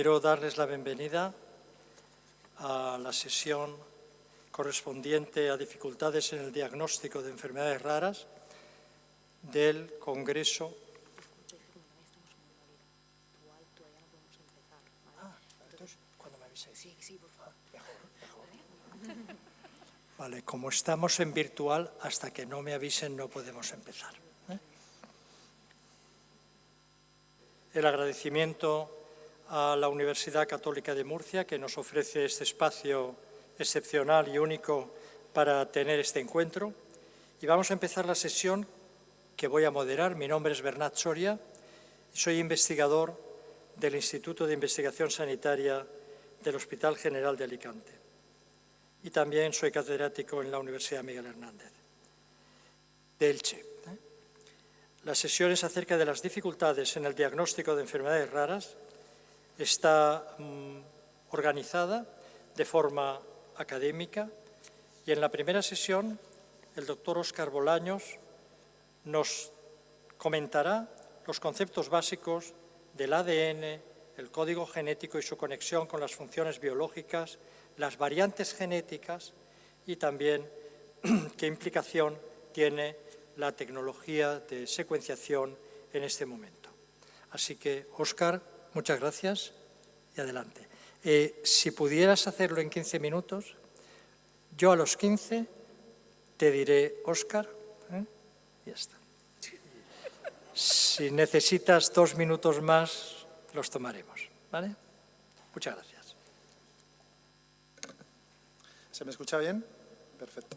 Quiero darles la bienvenida a la sesión correspondiente a dificultades en el diagnóstico de enfermedades raras del Congreso. ¿Cuándo me aviséis? Sí, por favor. Mejor. Vale, como estamos en virtual, hasta que no me avisen no podemos empezar. El agradecimiento a la Universidad Católica de Murcia, que nos ofrece este espacio excepcional y único para tener este encuentro. Y vamos a empezar la sesión que voy a moderar. Mi nombre es Bernat Soria y soy investigador del Instituto de Investigación Sanitaria del Hospital General de Alicante. Y también soy catedrático en la Universidad Miguel Hernández de Elche. La sesión es acerca de las dificultades en el diagnóstico de enfermedades raras. Está organizada de forma académica y en la primera sesión el doctor Óscar Bolaños nos comentará los conceptos básicos del ADN, el código genético y su conexión con las funciones biológicas, las variantes genéticas y también qué implicación tiene la tecnología de secuenciación en este momento. Así que, Óscar, muchas gracias y adelante. Si pudieras hacerlo en 15 minutos, yo a los 15 te diré, Óscar, y ya está. Si necesitas 2 minutos más, los tomaremos, ¿vale? Muchas gracias. ¿Se me escucha bien? Perfecto.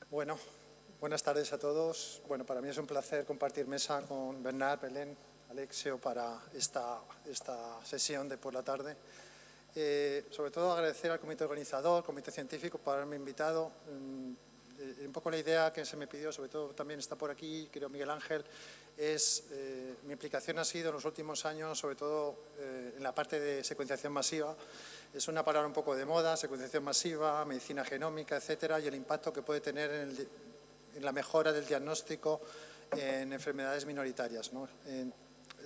Bueno, buenas tardes a todos. Bueno, para mí es un placer compartir mesa con Bernat, Belén, Alexio para esta sesión de por la tarde. Sobre todo agradecer al comité organizador, al comité científico por haberme invitado. Un poco la idea que se me pidió, sobre todo también está por aquí, creo Miguel Ángel, es mi implicación ha sido en los últimos años, sobre todo en la parte de secuenciación masiva. Es una palabra un poco de moda, secuenciación masiva, medicina genómica, etcétera, y el impacto que puede tener en la mejora del diagnóstico en enfermedades minoritarias, ¿no?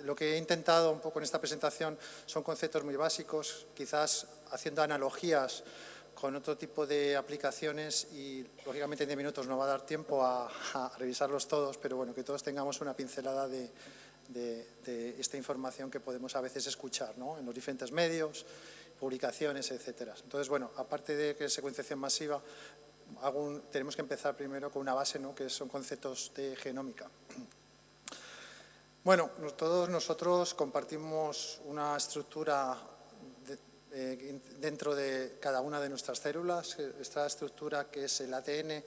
Lo que he intentado un poco en esta presentación son conceptos muy básicos, quizás haciendo analogías con otro tipo de aplicaciones y, lógicamente, en 10 minutos no va a dar tiempo a revisarlos todos, pero bueno, que todos tengamos una pincelada de esta información que podemos a veces escuchar, ¿no? En los diferentes medios, publicaciones, etcétera. Entonces, bueno, aparte de que es secuenciación masiva, tenemos que empezar primero con una base, ¿no? Que son conceptos de genómica. Bueno, todos nosotros compartimos una estructura dentro de cada una de nuestras células. Esta estructura, que es el ADN,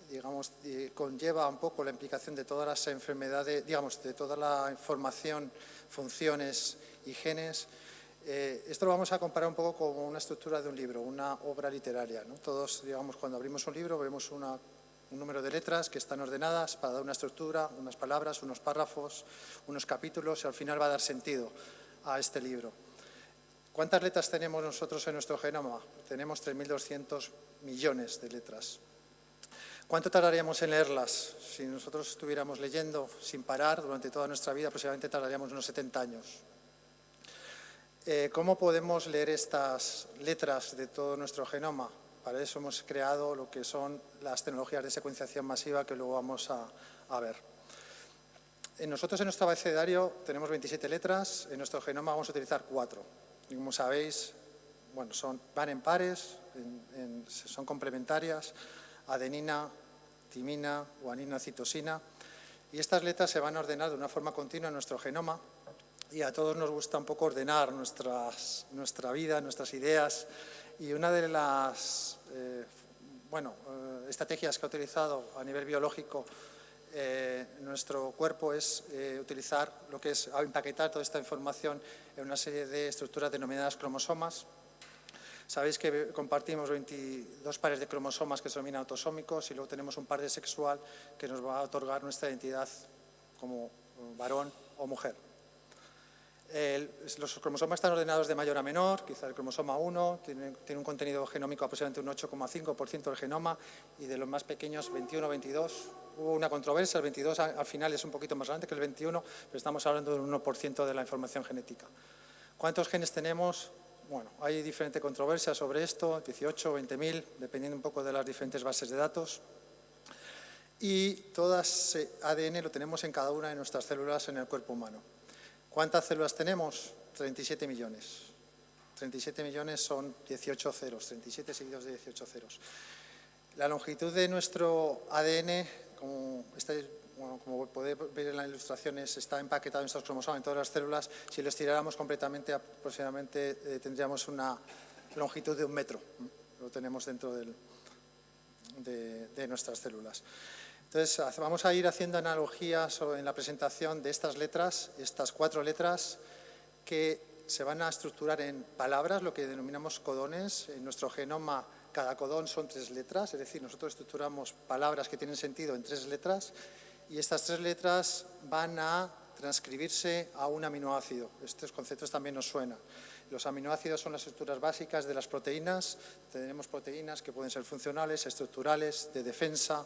digamos, conlleva un poco la implicación de todas las enfermedades, digamos, de toda la información, funciones y genes. Esto lo vamos a comparar un poco como una estructura de un libro, una obra literaria, ¿no? Todos, digamos, cuando abrimos un libro vemos un número de letras que están ordenadas para dar una estructura, unas palabras, unos párrafos, unos capítulos y al final va a dar sentido a este libro. ¿Cuántas letras tenemos nosotros en nuestro genoma? Tenemos 3.200 millones de letras. ¿Cuánto tardaríamos en leerlas? Si nosotros estuviéramos leyendo sin parar durante toda nuestra vida, aproximadamente tardaríamos unos 70 años. ¿Cómo podemos leer estas letras de todo nuestro genoma? Para eso hemos creado lo que son las tecnologías de secuenciación masiva que luego vamos a ver. Nosotros en nuestro abecedario tenemos 27 letras, en nuestro genoma vamos a utilizar 4. Y como sabéis, bueno, van en pares, son complementarias, adenina, timina, guanina, citosina. Y estas letras se van a ordenar de una forma continua en nuestro genoma. Y a todos nos gusta un poco ordenar nuestra vida, nuestras ideas. Y una de las estrategias que ha utilizado a nivel biológico nuestro cuerpo es utilizar lo que es empaquetar toda esta información en una serie de estructuras denominadas cromosomas. Sabéis que compartimos 22 pares de cromosomas que se denominan autosómicos y luego tenemos un par de sexual que nos va a otorgar nuestra identidad como varón o mujer. los cromosomas están ordenados de mayor a menor, quizá el cromosoma 1 tiene un contenido genómico aproximadamente un 8,5% del genoma y de los más pequeños 21, 22. Hubo una controversia, el 22 al final es un poquito más grande que el 21, pero estamos hablando del 1% de la información genética. ¿Cuántos genes tenemos? Bueno, hay diferente controversia sobre esto, 18, 20.000, dependiendo un poco de las diferentes bases de datos. Y todo ese ADN lo tenemos en cada una de nuestras células en el cuerpo humano. ¿Cuántas células tenemos? 37 millones. 37 millones son 18 ceros, 37 seguidos de 18 ceros. La longitud de nuestro ADN, como podéis ver en las ilustraciones, está empaquetado en estos cromosomas, en todas las células. Si lo estiráramos completamente, aproximadamente tendríamos una longitud de 1 metro. Lo tenemos dentro de nuestras células. Entonces, vamos a ir haciendo analogías en la presentación de estas letras, estas 4 letras, que se van a estructurar en palabras, lo que denominamos codones. En nuestro genoma, cada codón son 3 letras, es decir, nosotros estructuramos palabras que tienen sentido en 3 letras, y estas 3 letras van a transcribirse a un aminoácido. Estos conceptos también nos suenan. Los aminoácidos son las estructuras básicas de las proteínas. Tenemos proteínas que pueden ser funcionales, estructurales, de defensa,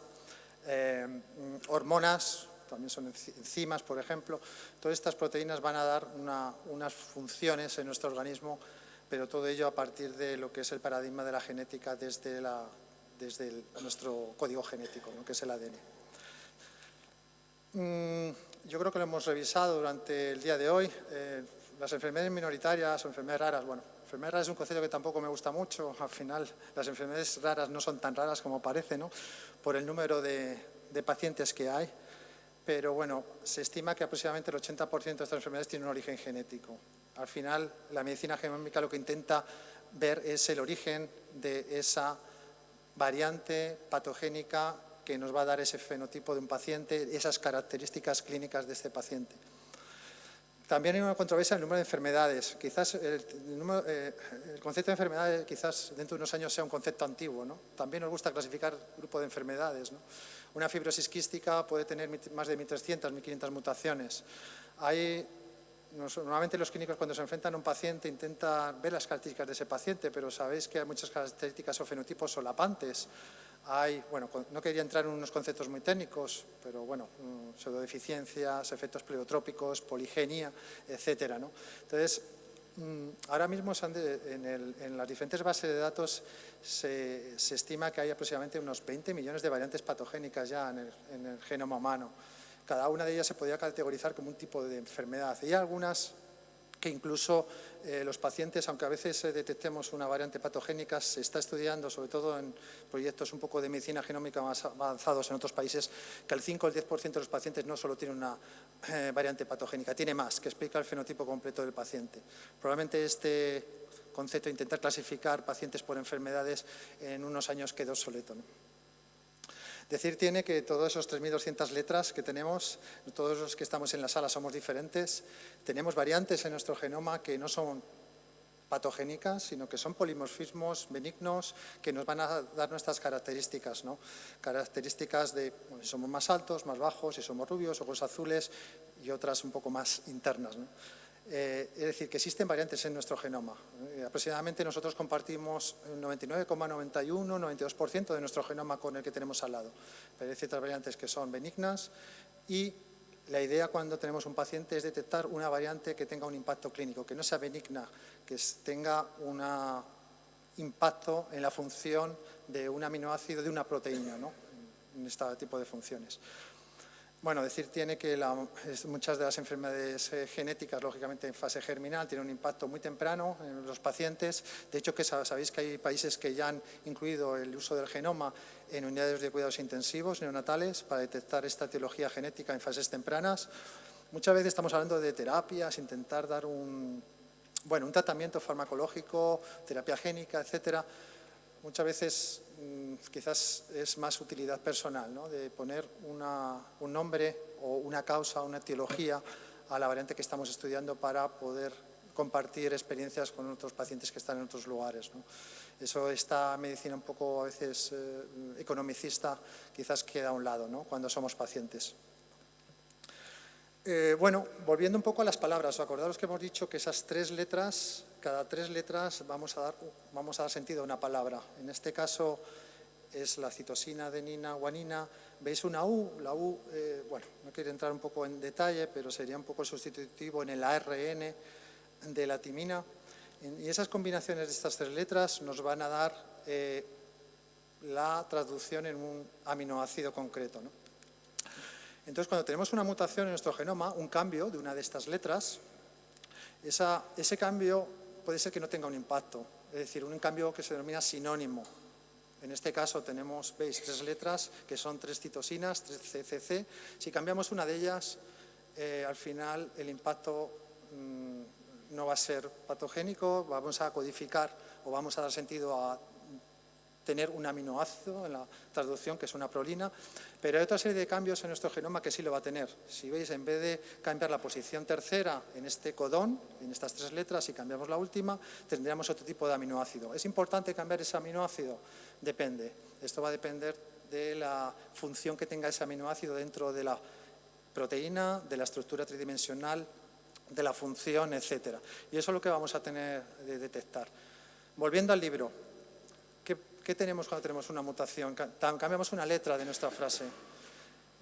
hormonas, también son enzimas, por ejemplo. Todas estas proteínas van a dar unas funciones en nuestro organismo, pero todo ello a partir de lo que es el paradigma de la genética desde nuestro código genético, ¿no?, que es el ADN. Yo creo que lo hemos revisado durante el día de hoy. Las enfermedades minoritarias o enfermedades raras, bueno, enfermedades raras es un concepto que tampoco me gusta mucho. Al final, las enfermedades raras no son tan raras como parece, ¿no?, por el número de pacientes que hay. Pero bueno, se estima que aproximadamente el 80% de estas enfermedades tienen un origen genético. Al final, la medicina genómica lo que intenta ver es el origen de esa variante patogénica que nos va a dar ese fenotipo de un paciente, esas características clínicas de este paciente. También hay una controversia en el número de enfermedades. Quizás el concepto de enfermedades quizás dentro de unos años sea un concepto antiguo, ¿no? También nos gusta clasificar grupo de enfermedades, ¿no? Una fibrosis quística puede tener más de 1.300, 1.500 mutaciones. Normalmente los clínicos, cuando se enfrentan a un paciente, intentan ver las características de ese paciente, pero sabéis que hay muchas características o fenotipos solapantes. Bueno, no quería entrar en unos conceptos muy técnicos, pero bueno, pseudodeficiencias, efectos pleiotrópicos, poligenia, etcétera, ¿no? Entonces, ahora mismo en las diferentes bases de datos se estima que hay aproximadamente unos 20 millones de variantes patogénicas ya en el genoma humano. Cada una de ellas se podría categorizar como un tipo de enfermedad. Y hay algunas que incluso los pacientes, aunque a veces detectemos una variante patogénica, se está estudiando, sobre todo en proyectos un poco de medicina genómica más avanzados en otros países, que el 5 o el 10% de los pacientes no solo tienen una variante patogénica, tiene más, que explica el fenotipo completo del paciente. Probablemente este concepto de intentar clasificar pacientes por enfermedades en unos años quede obsoleto, ¿no? Decir tiene que todos esos 3.200 letras que tenemos, todos los que estamos en la sala somos diferentes, tenemos variantes en nuestro genoma que no son patogénicas, sino que son polimorfismos benignos que nos van a dar nuestras características, ¿no? Características de si somos más altos, más bajos, si somos rubios, ojos azules y otras un poco más internas, ¿no? Es decir, que existen variantes en nuestro genoma. Aproximadamente nosotros compartimos un 99,91, 92% de nuestro genoma con el que tenemos al lado. Pero hay ciertas variantes que son benignas y la idea cuando tenemos un paciente es detectar una variante que tenga un impacto clínico, que no sea benigna, que tenga un impacto en la función de un aminoácido de una proteína, ¿no?, en este tipo de funciones. Bueno, decir tiene que muchas de las enfermedades genéticas, lógicamente en fase germinal, tienen un impacto muy temprano en los pacientes. De hecho, que sabéis que hay países que ya han incluido el uso del genoma en unidades de cuidados intensivos neonatales para detectar esta etiología genética en fases tempranas. Muchas veces estamos hablando de terapias, intentar dar un tratamiento farmacológico, terapia génica, etcétera. Muchas veces quizás es más utilidad personal, ¿no?, de poner un nombre o una causa, una etiología a la variante que estamos estudiando para poder compartir experiencias con otros pacientes que están en otros lugares, ¿no? Eso, esta medicina un poco a veces economicista, quizás queda a un lado, ¿no?, cuando somos pacientes. Bueno, volviendo un poco a las palabras, acordaros que hemos dicho que esas 3 letras, cada 3 letras vamos a dar sentido a una palabra. En este caso es la citosina, adenina, guanina. ¿Veis una U? La U, bueno, no quiero entrar un poco en detalle, pero sería un poco sustitutivo en el ARN de la timina. Y esas combinaciones de estas 3 letras nos van a dar la traducción en un aminoácido concreto, ¿no? Entonces, cuando tenemos una mutación en nuestro genoma, un cambio de una de estas letras, ese cambio puede ser que no tenga un impacto, es decir, un cambio que se denomina sinónimo. En este caso tenemos, veis, 3 letras que son 3 citosinas, 3 CCC. Si cambiamos una de ellas, al final el impacto no va a ser patogénico, vamos a codificar o vamos a dar sentido a tener un aminoácido en la traducción, que es una prolina, pero hay otra serie de cambios en nuestro genoma que sí lo va a tener. Si veis, en vez de cambiar la posición tercera en este codón, en estas 3 letras, y cambiamos la última, tendríamos otro tipo de aminoácido. ¿Es importante cambiar ese aminoácido? Depende. Esto va a depender de la función que tenga ese aminoácido dentro de la proteína, de la estructura tridimensional, de la función, etcétera. Y eso es lo que vamos a tener de detectar. Volviendo al libro. ¿Qué tenemos cuando tenemos una mutación? Cambiamos una letra de nuestra frase.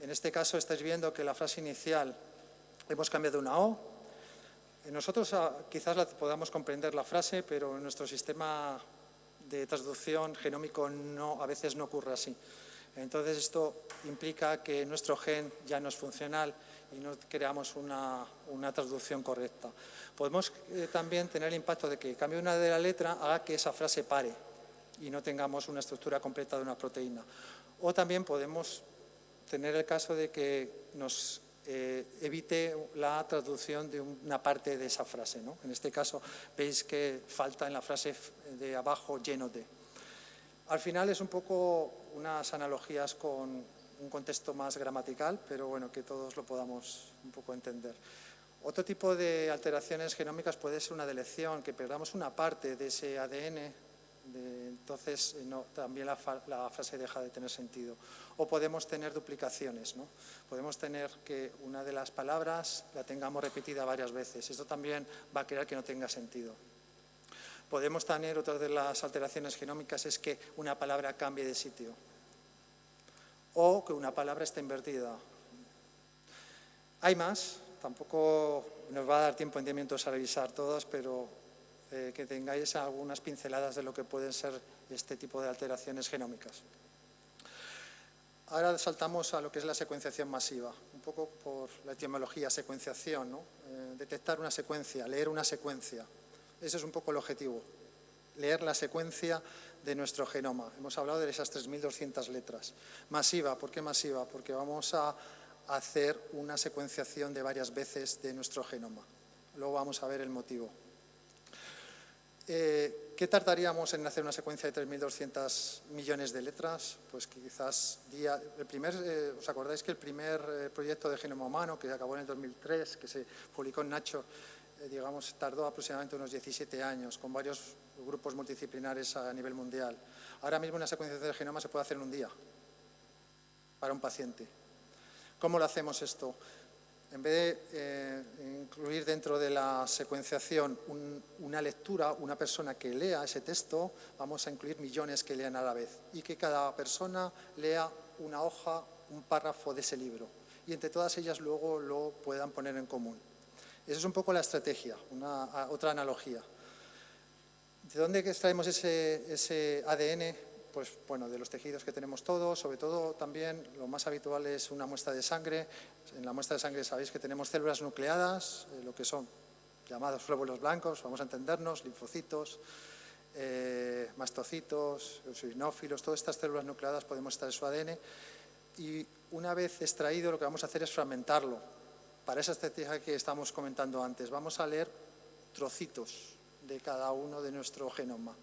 En este caso estáis viendo que la frase inicial hemos cambiado una O. Nosotros quizás podamos comprender la frase, pero en nuestro sistema de traducción genómico a veces no ocurre así. Entonces esto implica que nuestro gen ya no es funcional y no creamos una traducción correcta. Podemos también tener el impacto de que cambie una de la letra haga que esa frase pare y no tengamos una estructura completa de una proteína. O también podemos tener el caso de que nos evite la traducción de una parte de esa frase, ¿no? En este caso veis que falta en la frase de abajo lleno de. Al final es un poco unas analogías con un contexto más gramatical, pero bueno, que todos lo podamos un poco entender. Otro tipo de alteraciones genómicas puede ser una deleción, que perdamos una parte de ese ADN, entonces también la frase deja de tener sentido. O podemos tener duplicaciones, ¿no? Podemos tener que una de las palabras la tengamos repetida varias veces. Esto también va a crear que no tenga sentido. Podemos tener, otra de las alteraciones genómicas es que una palabra cambie de sitio o que una palabra esté invertida. Hay más, tampoco nos va a dar tiempo en 10 minutos a revisar todas, pero que tengáis algunas pinceladas de lo que pueden ser este tipo de alteraciones genómicas. Ahora saltamos a lo que es la secuenciación masiva, un poco por la etimología, secuenciación, ¿no? Detectar una secuencia, leer una secuencia. Ese es un poco el objetivo, leer la secuencia de nuestro genoma. Hemos hablado de esas 3.200 letras. Masiva, ¿por qué masiva? Porque vamos a hacer una secuenciación de varias veces de nuestro genoma. Luego vamos a ver el motivo. ¿Qué tardaríamos en hacer una secuencia de 3.200 millones de letras? Pues quizás ¿os acordáis que el primer proyecto de genoma humano, que acabó en el 2003, que se publicó en Nature, digamos, tardó aproximadamente unos 17 años, con varios grupos multidisciplinares a nivel mundial? Ahora mismo una secuenciación del genoma se puede hacer en un día, para un paciente. ¿Cómo lo hacemos esto? En vez de incluir dentro de la secuenciación una lectura, una persona que lea ese texto, vamos a incluir millones que lean a la vez y que cada persona lea una hoja, un párrafo de ese libro y entre todas ellas luego lo puedan poner en común. Esa es un poco la estrategia, otra analogía. ¿De dónde extraemos ese ADN? Pues bueno, de los tejidos que tenemos todos, sobre todo también lo más habitual es una muestra de sangre. En la muestra de sangre sabéis que tenemos células nucleadas, lo que son llamados glóbulos blancos, vamos a entendernos, linfocitos, mastocitos, eosinófilos, todas estas células nucleadas podemos extraer su ADN y una vez extraído lo que vamos a hacer es fragmentarlo. Para esa estrategia que estamos comentando antes, vamos a leer trocitos de cada uno de nuestro genoma.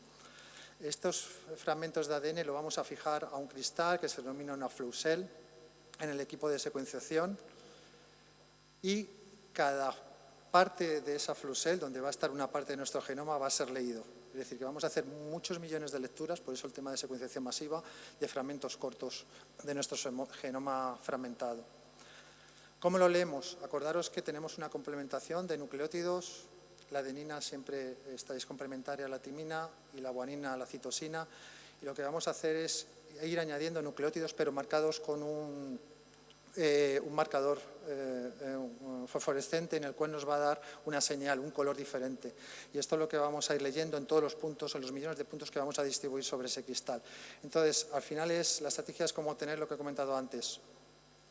Estos fragmentos de ADN lo vamos a fijar a un cristal que se denomina una flow cell en el equipo de secuenciación y cada parte de esa flow cell, donde va a estar una parte de nuestro genoma, va a ser leído. Es decir, que vamos a hacer muchos millones de lecturas, por eso el tema de secuenciación masiva, de fragmentos cortos de nuestro genoma fragmentado. ¿Cómo lo leemos? Acordaros que tenemos una complementación de nucleótidos. La adenina siempre es complementaria a la timina y la guanina a la citosina. Y lo que vamos a hacer es ir añadiendo nucleótidos, pero marcados con un marcador fosforescente en el cual nos va a dar una señal, un color diferente. Y esto es lo que vamos a ir leyendo en todos los puntos, en los millones de puntos que vamos a distribuir sobre ese cristal. Entonces, al final la estrategia es como tener lo que he comentado antes,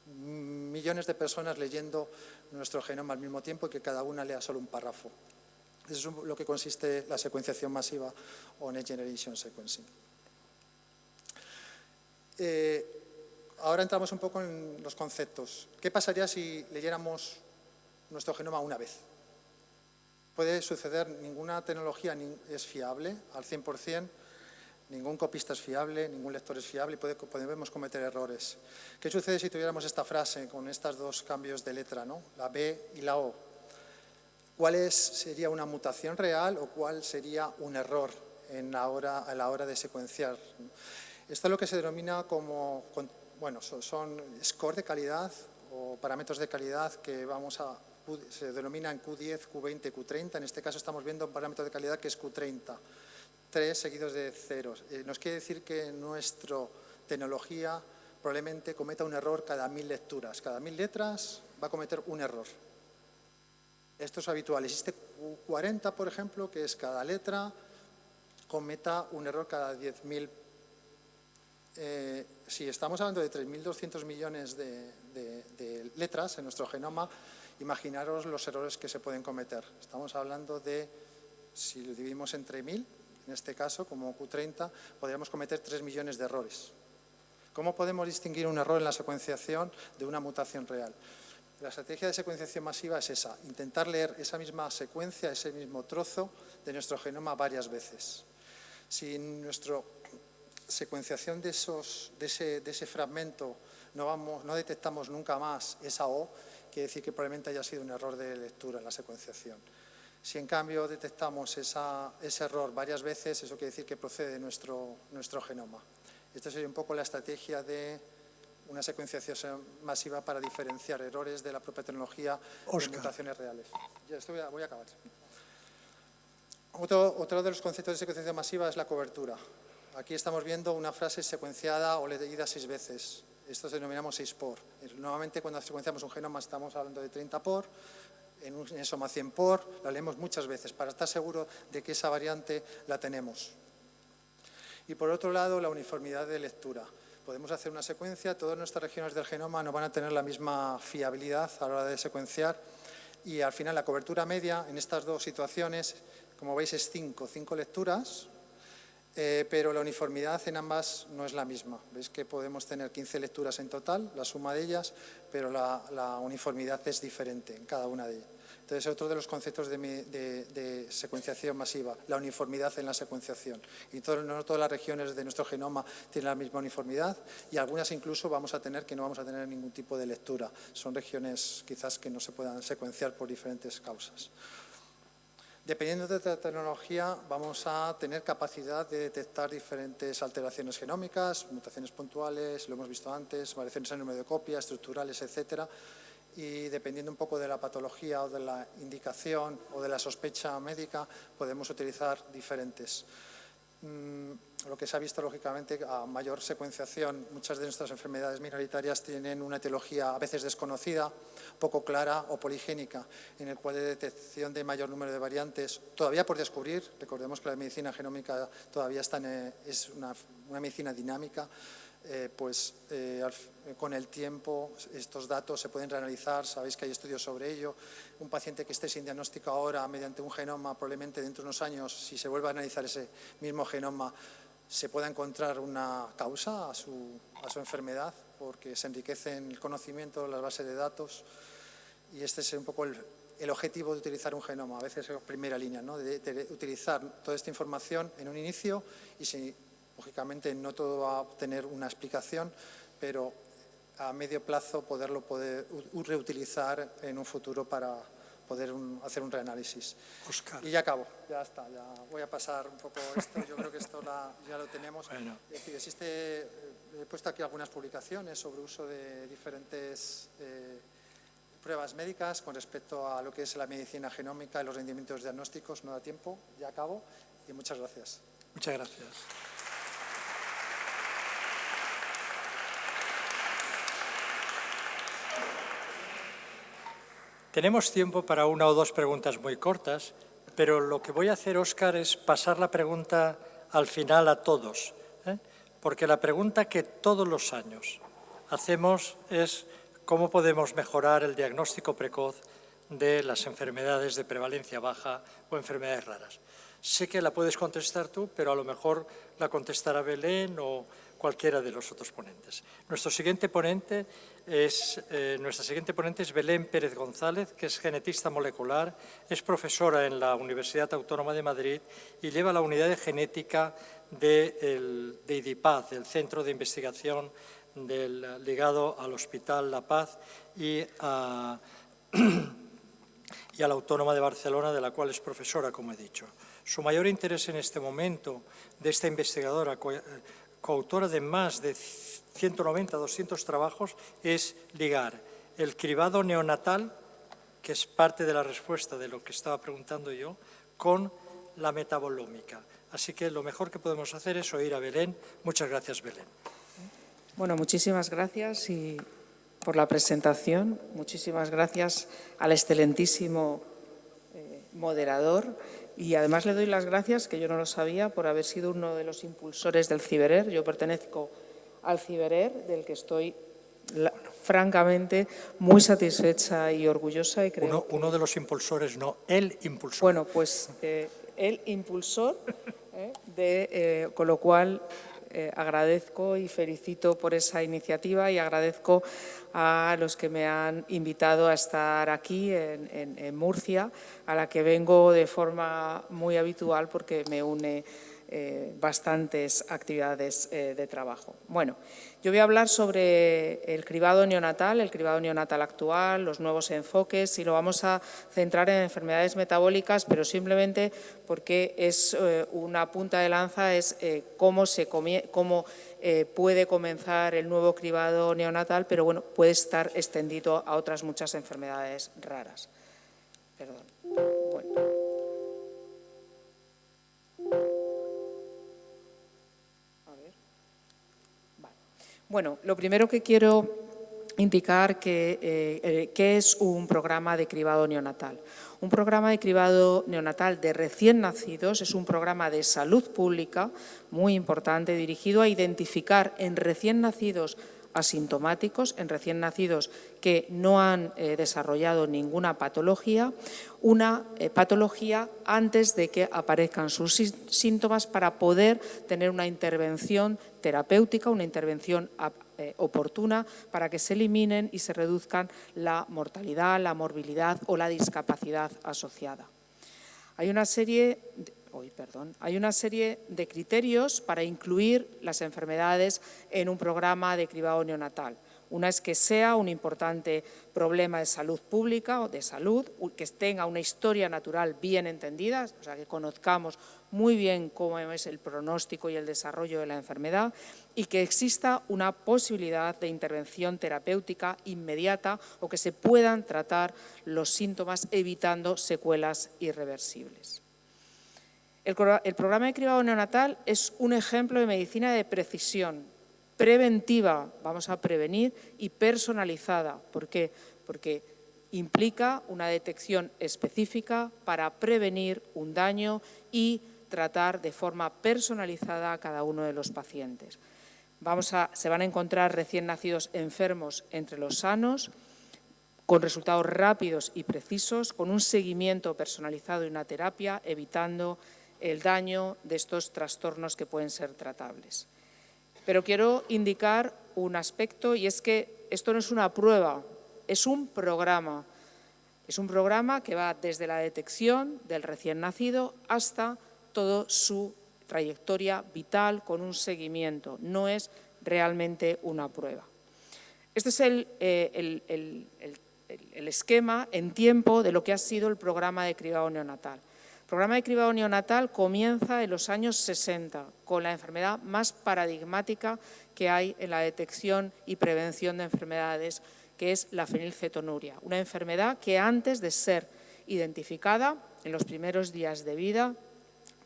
millones de personas leyendo nuestro genoma al mismo tiempo y que cada una lea solo un párrafo. Eso es lo que consiste la secuenciación masiva o Next Generation Sequencing. Ahora entramos un poco en los conceptos. ¿Qué pasaría si leyéramos nuestro genoma una vez? Puede suceder, ninguna tecnología es fiable al 100%, ningún copista es fiable, ningún lector es fiable y podemos cometer errores. ¿Qué sucede si tuviéramos esta frase con estos dos cambios de letra, ¿no? La B y la O? ¿Cuál sería una mutación real o cuál sería un error a la hora de secuenciar? Esto es lo que se denomina como, bueno, son scores de calidad o parámetros de calidad que se denominan Q10, Q20, Q30. En este caso estamos viendo un parámetro de calidad que es Q30, 3 seguidos de ceros. Nos quiere decir que nuestra tecnología probablemente cometa un error cada 1000 lecturas. Cada 1000 letras va a cometer un error. Esto es habitual. Existe Q40, por ejemplo, que es cada letra cometa un error cada 10.000. Si estamos hablando de 3.200 millones de letras en nuestro genoma, imaginaros los errores que se pueden cometer. Estamos hablando de, si lo dividimos entre 1000, en este caso, como Q30, podríamos cometer 3 millones de errores. ¿Cómo podemos distinguir un error en la secuenciación de una mutación real? La estrategia de secuenciación masiva es esa, intentar leer esa misma secuencia, ese mismo trozo de nuestro genoma varias veces. Si en nuestra secuenciación de ese fragmento no detectamos nunca más esa O, quiere decir que probablemente haya sido un error de lectura en la secuenciación. Si en cambio detectamos ese error varias veces, eso quiere decir que procede de nuestro genoma. Esta sería un poco la estrategia de una secuenciación masiva para diferenciar errores de la propia tecnología de mutaciones reales. Ya esto voy a acabar. Otro de los conceptos de secuenciación masiva es la cobertura. Aquí estamos viendo una frase secuenciada o leída 6 veces. Esto se denominamos 6 por. Normalmente cuando secuenciamos un genoma estamos hablando de 30 por, en un exoma 100 por, la leemos muchas veces para estar seguro de que esa variante la tenemos. Y por otro lado, la uniformidad de lectura. Podemos hacer una secuencia, todas nuestras regiones del genoma no van a tener la misma fiabilidad a la hora de secuenciar y al final la cobertura media en estas dos situaciones, como veis, es 5 lecturas, pero la uniformidad en ambas no es la misma. Veis que podemos tener 15 lecturas en total, la suma de ellas, pero la uniformidad es diferente en cada una de ellas. Entonces, otro de los conceptos de secuenciación masiva, la uniformidad en la secuenciación. Y no todas las regiones de nuestro genoma tienen la misma uniformidad y algunas incluso no vamos a tener ningún tipo de lectura. Son regiones quizás que no se puedan secuenciar por diferentes causas. Dependiendo de la tecnología, vamos a tener capacidad de detectar diferentes alteraciones genómicas, mutaciones puntuales, lo hemos visto antes, variaciones en el número de copias, estructurales, etcétera. Y dependiendo un poco de la patología o de la indicación o de la sospecha médica, podemos utilizar diferentes. Lo que se ha visto, lógicamente, a mayor secuenciación, muchas de nuestras enfermedades minoritarias tienen una etiología a veces desconocida, poco clara o poligénica, en el cual la detección de mayor número de variantes, todavía por descubrir, recordemos que la medicina genómica todavía es una medicina dinámica, con el tiempo estos datos se pueden reanalizar, sabéis que hay estudios sobre ello. Un paciente que esté sin diagnóstico ahora mediante un genoma, probablemente dentro de unos años, si se vuelve a analizar ese mismo genoma, se pueda encontrar una causa a su enfermedad, porque se enriquece en el conocimiento de las bases de datos y este es un poco el objetivo de utilizar un genoma, a veces en primera línea, ¿no? de utilizar toda esta información en un inicio y si lógicamente no todo va a tener una explicación, pero a medio plazo poder reutilizar en un futuro para poder hacer un reanálisis. Óscar. Y ya acabo, ya está, ya voy a pasar un poco esto, yo creo que esto ya lo tenemos. Bueno. Es decir, he puesto aquí algunas publicaciones sobre uso de diferentes pruebas médicas con respecto a lo que es la medicina genómica y los rendimientos diagnósticos. No da tiempo, ya acabo, y muchas gracias. Muchas gracias. Tenemos tiempo para una o dos preguntas muy cortas, pero lo que voy a hacer, Óscar, es pasar la pregunta al final a todos, porque la pregunta que todos los años hacemos es cómo podemos mejorar el diagnóstico precoz de las enfermedades de prevalencia baja o enfermedades raras. Sé que la puedes contestar tú, pero a lo mejor la contestará Belén o cualquiera de los otros ponentes. Nuestra siguiente ponente es Belén Pérez González, que es genetista molecular, es profesora en la Universidad Autónoma de Madrid y lleva la unidad de genética de IDIPAZ, el Centro de Investigación ligado al Hospital La Paz y a la Autónoma de Barcelona, de la cual es profesora, como he dicho. Su mayor interés en este momento de esta investigadora, coautora de más de 190, 200 trabajos, es ligar el cribado neonatal, que es parte de la respuesta de lo que estaba preguntando yo, con la metabolómica. Así que lo mejor que podemos hacer es oír a Belén. Muchas gracias, Belén. Bueno, muchísimas gracias por la presentación. Muchísimas gracias al excelentísimo moderador. Y además le doy las gracias, que yo no lo sabía, por haber sido uno de los impulsores del CIBERER. Yo pertenezco al CIBERER, del que estoy francamente muy satisfecha y orgullosa. Y creo uno de los impulsores, no, el impulsor. Bueno, pues el impulsor, con lo cual agradezco y felicito por esa iniciativa y agradezco a los que me han invitado a estar aquí en Murcia, a la que vengo de forma muy habitual porque me une bastantes actividades de trabajo. Bueno, yo voy a hablar sobre el cribado neonatal actual, los nuevos enfoques, y lo vamos a centrar en enfermedades metabólicas, pero simplemente porque es una punta de lanza, es cómo puede comenzar el nuevo cribado neonatal, pero bueno, puede estar extendido a otras muchas enfermedades raras. Perdón. Bueno. Bueno, lo primero que quiero indicar que es un programa de cribado neonatal. Un programa de cribado neonatal de recién nacidos es un programa de salud pública muy importante, dirigido a identificar en recién nacidos asintomáticos, en recién nacidos que no han desarrollado ninguna patología, una patología antes de que aparezcan sus síntomas, para poder tener una intervención terapéutica, una intervención oportuna para que se eliminen y se reduzcan la mortalidad, la morbilidad o la discapacidad asociada. Hay una serie de criterios para incluir las enfermedades en un programa de cribado neonatal. Una es que sea un importante problema de salud pública o de salud, que tenga una historia natural bien entendida, o sea, que conozcamos muy bien cómo es el pronóstico y el desarrollo de la enfermedad, y que exista una posibilidad de intervención terapéutica inmediata o que se puedan tratar los síntomas evitando secuelas irreversibles. El programa de cribado neonatal es un ejemplo de medicina de precisión, preventiva, vamos a prevenir, y personalizada. ¿Por qué? Porque implica una detección específica para prevenir un daño y tratar de forma personalizada a cada uno de los pacientes. Se van a encontrar recién nacidos enfermos entre los sanos, con resultados rápidos y precisos, con un seguimiento personalizado y una terapia, evitando el daño de estos trastornos que pueden ser tratables. Pero quiero indicar un aspecto, y es que esto no es una prueba, es un programa. Es un programa que va desde la detección del recién nacido hasta toda su trayectoria vital, con un seguimiento. No es realmente una prueba. Este es el esquema en tiempo de lo que ha sido el programa de cribado neonatal. El programa de cribado neonatal comienza en los años 60, con la enfermedad más paradigmática que hay en la detección y prevención de enfermedades, que es la fenilcetonuria, una enfermedad que antes de ser identificada en los primeros días de vida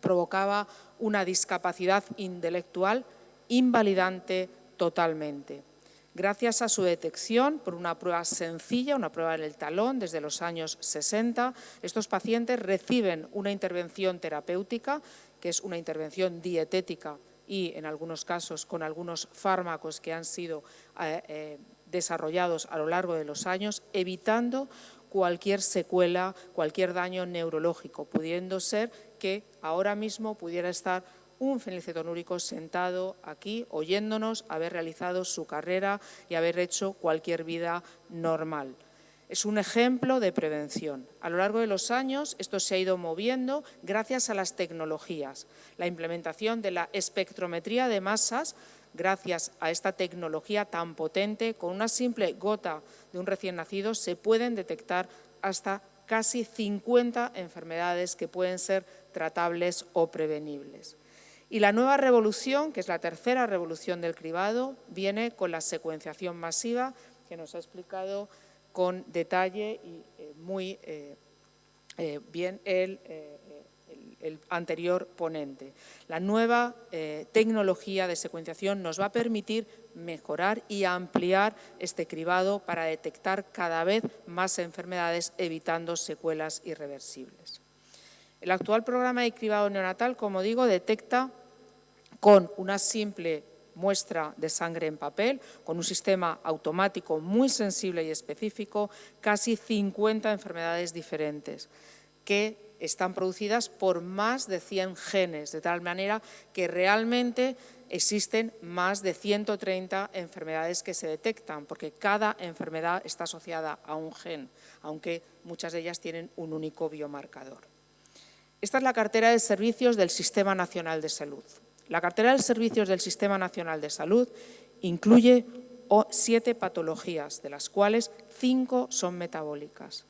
provocaba una discapacidad intelectual invalidante totalmente. Gracias a su detección por una prueba sencilla, una prueba en el talón desde los años 60, estos pacientes reciben una intervención terapéutica, que es una intervención dietética y en algunos casos con algunos fármacos que han sido desarrollados a lo largo de los años, evitando cualquier secuela, cualquier daño neurológico, pudiendo ser que ahora mismo pudiera estar un fenilcetonúrico sentado aquí, oyéndonos, haber realizado su carrera y haber hecho cualquier vida normal. Es un ejemplo de prevención. A lo largo de los años esto se ha ido moviendo gracias a las tecnologías. La implementación de la espectrometría de masas, gracias a esta tecnología tan potente, con una simple gota de un recién nacido se pueden detectar hasta casi 50 enfermedades que pueden ser tratables o prevenibles. Y la nueva revolución, que es la tercera revolución del cribado, viene con la secuenciación masiva, que nos ha explicado con detalle y muy bien el anterior ponente. La nueva tecnología de secuenciación nos va a permitir mejorar y ampliar este cribado para detectar cada vez más enfermedades, evitando secuelas irreversibles. El actual programa de cribado neonatal, como digo, detecta con una simple muestra de sangre en papel, con un sistema automático muy sensible y específico, casi 50 enfermedades diferentes que están producidas por más de 100 genes, de tal manera que realmente existen más de 130 enfermedades que se detectan, porque cada enfermedad está asociada a un gen, aunque muchas de ellas tienen un único biomarcador. Esta es la cartera de servicios del Sistema Nacional de Salud. La cartera de servicios del Sistema Nacional de Salud incluye 7 patologías, de las cuales 5 son metabólicas.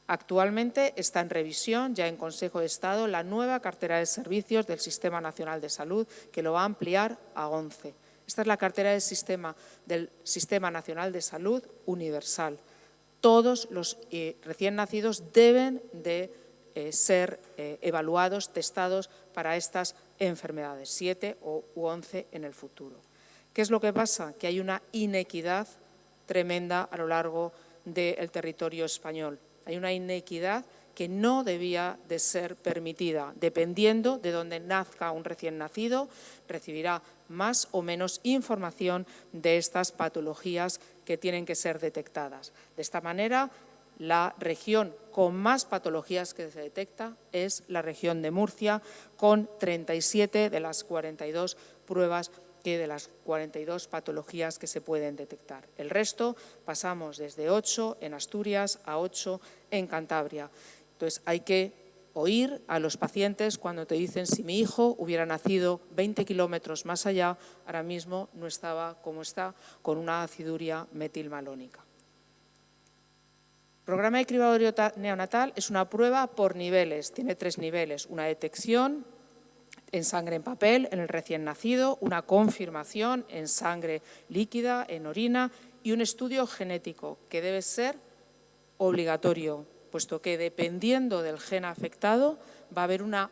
Actualmente está en revisión, ya en Consejo de Estado, la nueva cartera de servicios del Sistema Nacional de Salud, que lo va a ampliar a 11. Esta es la cartera del Sistema Nacional de Salud universal. Todos los recién nacidos deben de ser evaluados, testados para estas enfermedades, 7 u 11 en el futuro. ¿Qué es lo que pasa? Que hay una inequidad tremenda a lo largo del territorio español. Hay una inequidad que no debía de ser permitida. Dependiendo de dónde nazca un recién nacido, recibirá más o menos información de estas patologías que tienen que ser detectadas. De esta manera, la región con más patologías que se detecta es la región de Murcia, con 37 de las 42 pruebas de las 42 patologías que se pueden detectar. El resto pasamos desde 8 en Asturias a 8 en Cantabria. Entonces hay que oír a los pacientes cuando te dicen: si mi hijo hubiera nacido 20 kilómetros más allá, ahora mismo no estaba como está, con una aciduria metilmalónica. El programa de cribado neonatal es una prueba por niveles, tiene 3 niveles: una detección en sangre en papel en el recién nacido, una confirmación en sangre líquida, en orina, y un estudio genético que debe ser obligatorio, puesto que dependiendo del gen afectado va a haber una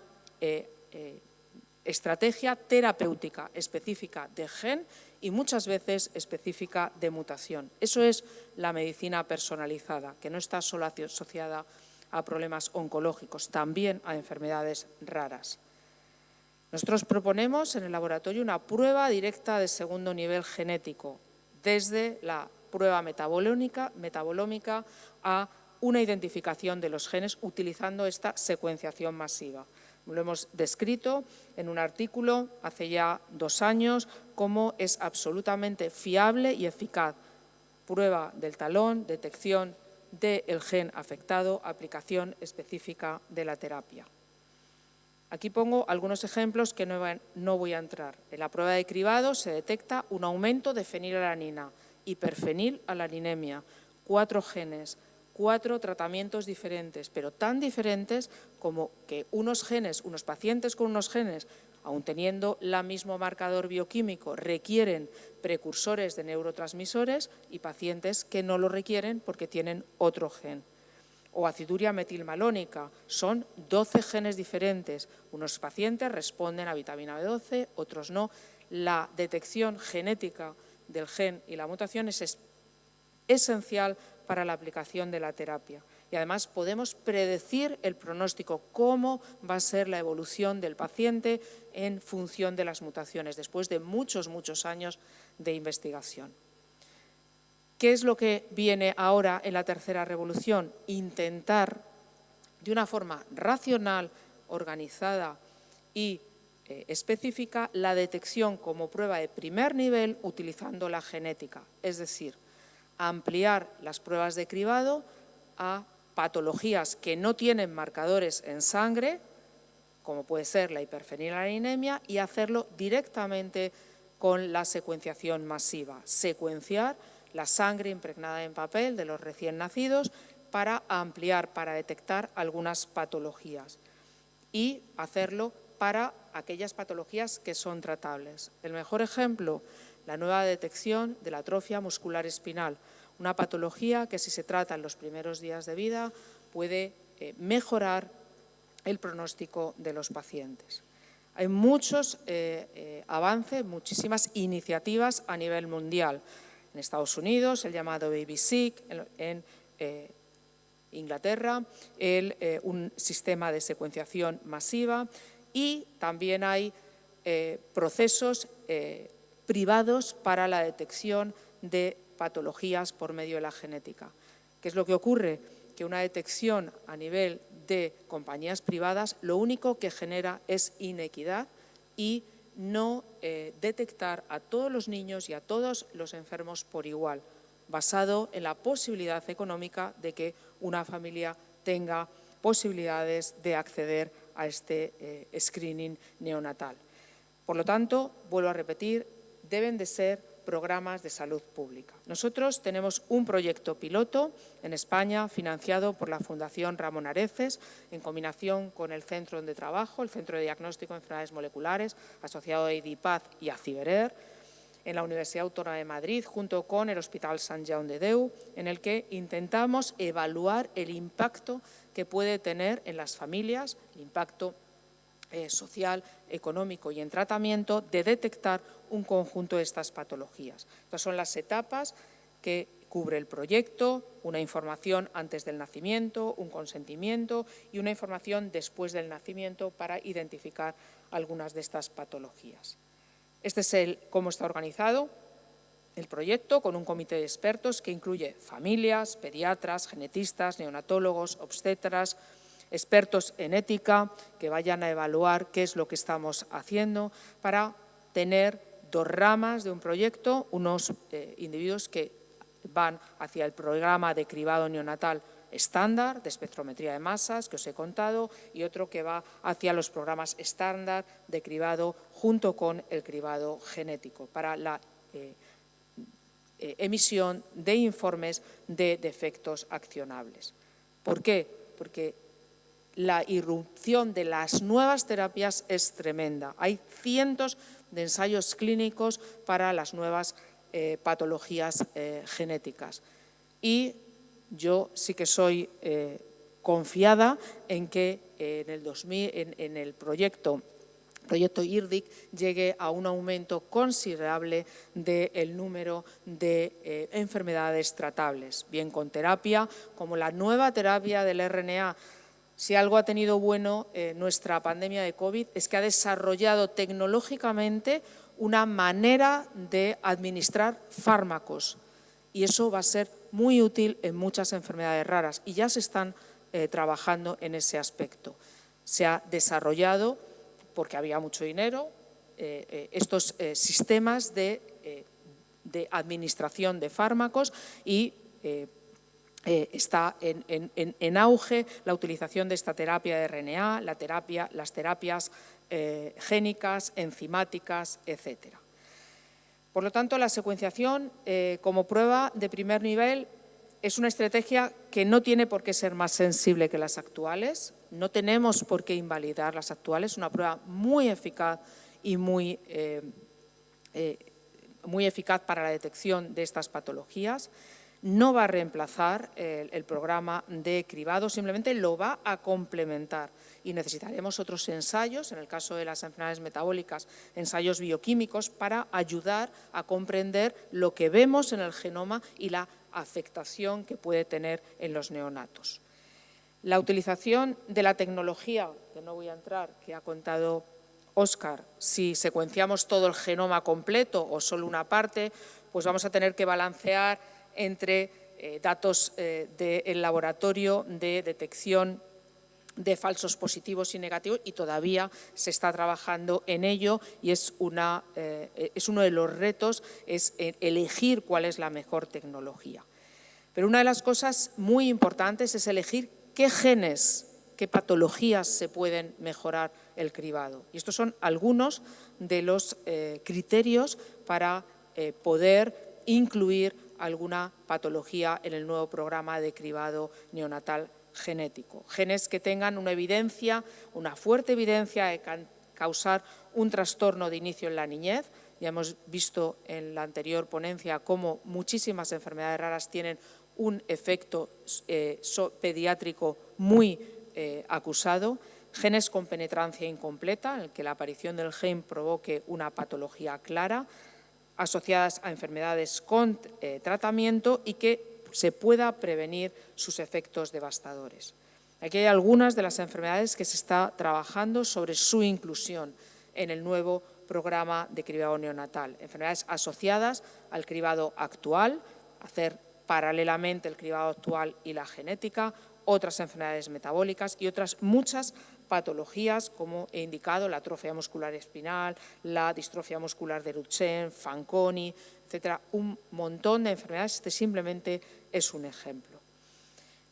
estrategia terapéutica específica de gen y muchas veces específica de mutación. Eso es la medicina personalizada, que no está solo asociada a problemas oncológicos, también a enfermedades raras. Nosotros proponemos en el laboratorio una prueba directa de segundo nivel genético, desde la prueba metabolómica a una identificación de los genes utilizando esta secuenciación masiva. Lo hemos descrito en un artículo hace ya 2 años, cómo es absolutamente fiable y eficaz. Prueba del talón, detección del gen afectado, aplicación específica de la terapia. Aquí pongo algunos ejemplos que no voy a entrar. En la prueba de cribado se detecta un aumento de fenilalanina, hiperfenilalanemia, 4 genes, 4 tratamientos diferentes, pero tan diferentes como que unos pacientes con unos genes aun teniendo el mismo marcador bioquímico, requieren precursores de neurotransmisores y pacientes que no lo requieren porque tienen otro gen. O aciduria metilmalónica, son 12 genes diferentes. Unos pacientes responden a vitamina B12, otros no. La detección genética del gen y la mutación es esencial para la aplicación de la terapia. Y además podemos predecir el pronóstico, cómo va a ser la evolución del paciente en función de las mutaciones, después de muchos años de investigación. ¿Qué es lo que viene ahora en la tercera revolución? Intentar, de una forma racional, organizada y específica, la detección como prueba de primer nivel utilizando la genética, es decir, ampliar las pruebas de cribado a patologías que no tienen marcadores en sangre, como puede ser la hiperfenilalinemia, y hacerlo directamente con la secuenciación masiva. Secuenciar la sangre impregnada en papel de los recién nacidos para ampliar, para detectar algunas patologías y hacerlo para aquellas patologías que son tratables. El mejor ejemplo, la nueva detección de la atrofia muscular espinal, una patología que si se trata en los primeros días de vida puede mejorar el pronóstico de los pacientes. Hay muchos avances, muchísimas iniciativas a nivel mundial. En Estados Unidos, el llamado Baby-Seq, en Inglaterra, un sistema de secuenciación masiva, y también hay procesos privados para la detección de patologías por medio de la genética. ¿Qué es lo que ocurre? Que una detección a nivel de compañías privadas lo único que genera es inequidad y no detectar a todos los niños y a todos los enfermos por igual, basado en la posibilidad económica de que una familia tenga posibilidades de acceder a este screening neonatal. Por lo tanto, vuelvo a repetir, deben de ser programas de salud pública. Nosotros tenemos un proyecto piloto en España financiado por la Fundación Ramón Areces en combinación con el Centro donde trabajo, el Centro de Diagnóstico de Enfermedades Moleculares, asociado a IDIPAZ y a Ciberer, en la Universidad Autónoma de Madrid, junto con el Hospital Sant Jaume de Déu, en el que intentamos evaluar el impacto que puede tener en las familias, el impacto social, económico y en tratamiento de detectar un conjunto de estas patologías. Estas son las etapas que cubre el proyecto: una información antes del nacimiento, un consentimiento y una información después del nacimiento para identificar algunas de estas patologías. Este es cómo está organizado el proyecto, con un comité de expertos que incluye familias, pediatras, genetistas, neonatólogos, obstetras, expertos en ética que vayan a evaluar qué es lo que estamos haciendo para tener dos ramas de un proyecto, unos individuos que van hacia el programa de cribado neonatal estándar de espectrometría de masas que os he contado y otro que va hacia los programas estándar de cribado junto con el cribado genético para la emisión de informes de defectos accionables. ¿Por qué? Porque la irrupción de las nuevas terapias es tremenda. Hay cientos de ensayos clínicos para las nuevas patologías genéticas. Y yo sí que soy confiada en que en el proyecto IRDIC llegue a un aumento considerable del número de enfermedades tratables, bien con terapia, como la nueva terapia del RNA. Si algo ha tenido bueno nuestra pandemia de COVID es que ha desarrollado tecnológicamente una manera de administrar fármacos y eso va a ser muy útil en muchas enfermedades raras y ya se están trabajando en ese aspecto. Se ha desarrollado, porque había mucho dinero, estos sistemas de administración de fármacos y está en auge la utilización de esta terapia de RNA, las terapias génicas, enzimáticas, etc. Por lo tanto, la secuenciación como prueba de primer nivel es una estrategia que no tiene por qué ser más sensible que las actuales. no tenemos por qué invalidar las actuales, una prueba muy eficaz y muy eficaz para la detección de estas patologías. No va a reemplazar el programa de cribado, simplemente lo va a complementar y necesitaremos otros ensayos, en el caso de las enfermedades metabólicas, ensayos bioquímicos para ayudar a comprender lo que vemos en el genoma y la afectación que puede tener en los neonatos. La utilización de la tecnología, que no voy a entrar, que ha contado Óscar, si secuenciamos todo el genoma completo o solo una parte, pues vamos a tener que balancear entre datos del laboratorio de detección de falsos positivos y negativos, y todavía se está trabajando en ello, y es uno de los retos, es elegir cuál es la mejor tecnología. Pero una de las cosas muy importantes es elegir qué genes, qué patologías se pueden mejorar el cribado. Y estos son algunos de los criterios para poder incluir alguna patología en el nuevo programa de cribado neonatal genético. Genes que tengan una evidencia, una fuerte evidencia de causar un trastorno de inicio en la niñez. Ya hemos visto en la anterior ponencia cómo muchísimas enfermedades raras tienen un efecto pediátrico muy acusado. Genes con penetrancia incompleta, en el que la aparición del gen provoque una patología clara, asociadas a enfermedades con tratamiento y que se pueda prevenir sus efectos devastadores. Aquí hay algunas de las enfermedades que se está trabajando sobre su inclusión en el nuevo programa de cribado neonatal. Enfermedades asociadas al cribado actual, hacer paralelamente el cribado actual y la genética, otras enfermedades metabólicas y otras muchas patologías, como he indicado, la atrofia muscular espinal, la distrofia muscular de Duchenne, Fanconi, etcétera. Un montón de enfermedades, este simplemente es un ejemplo.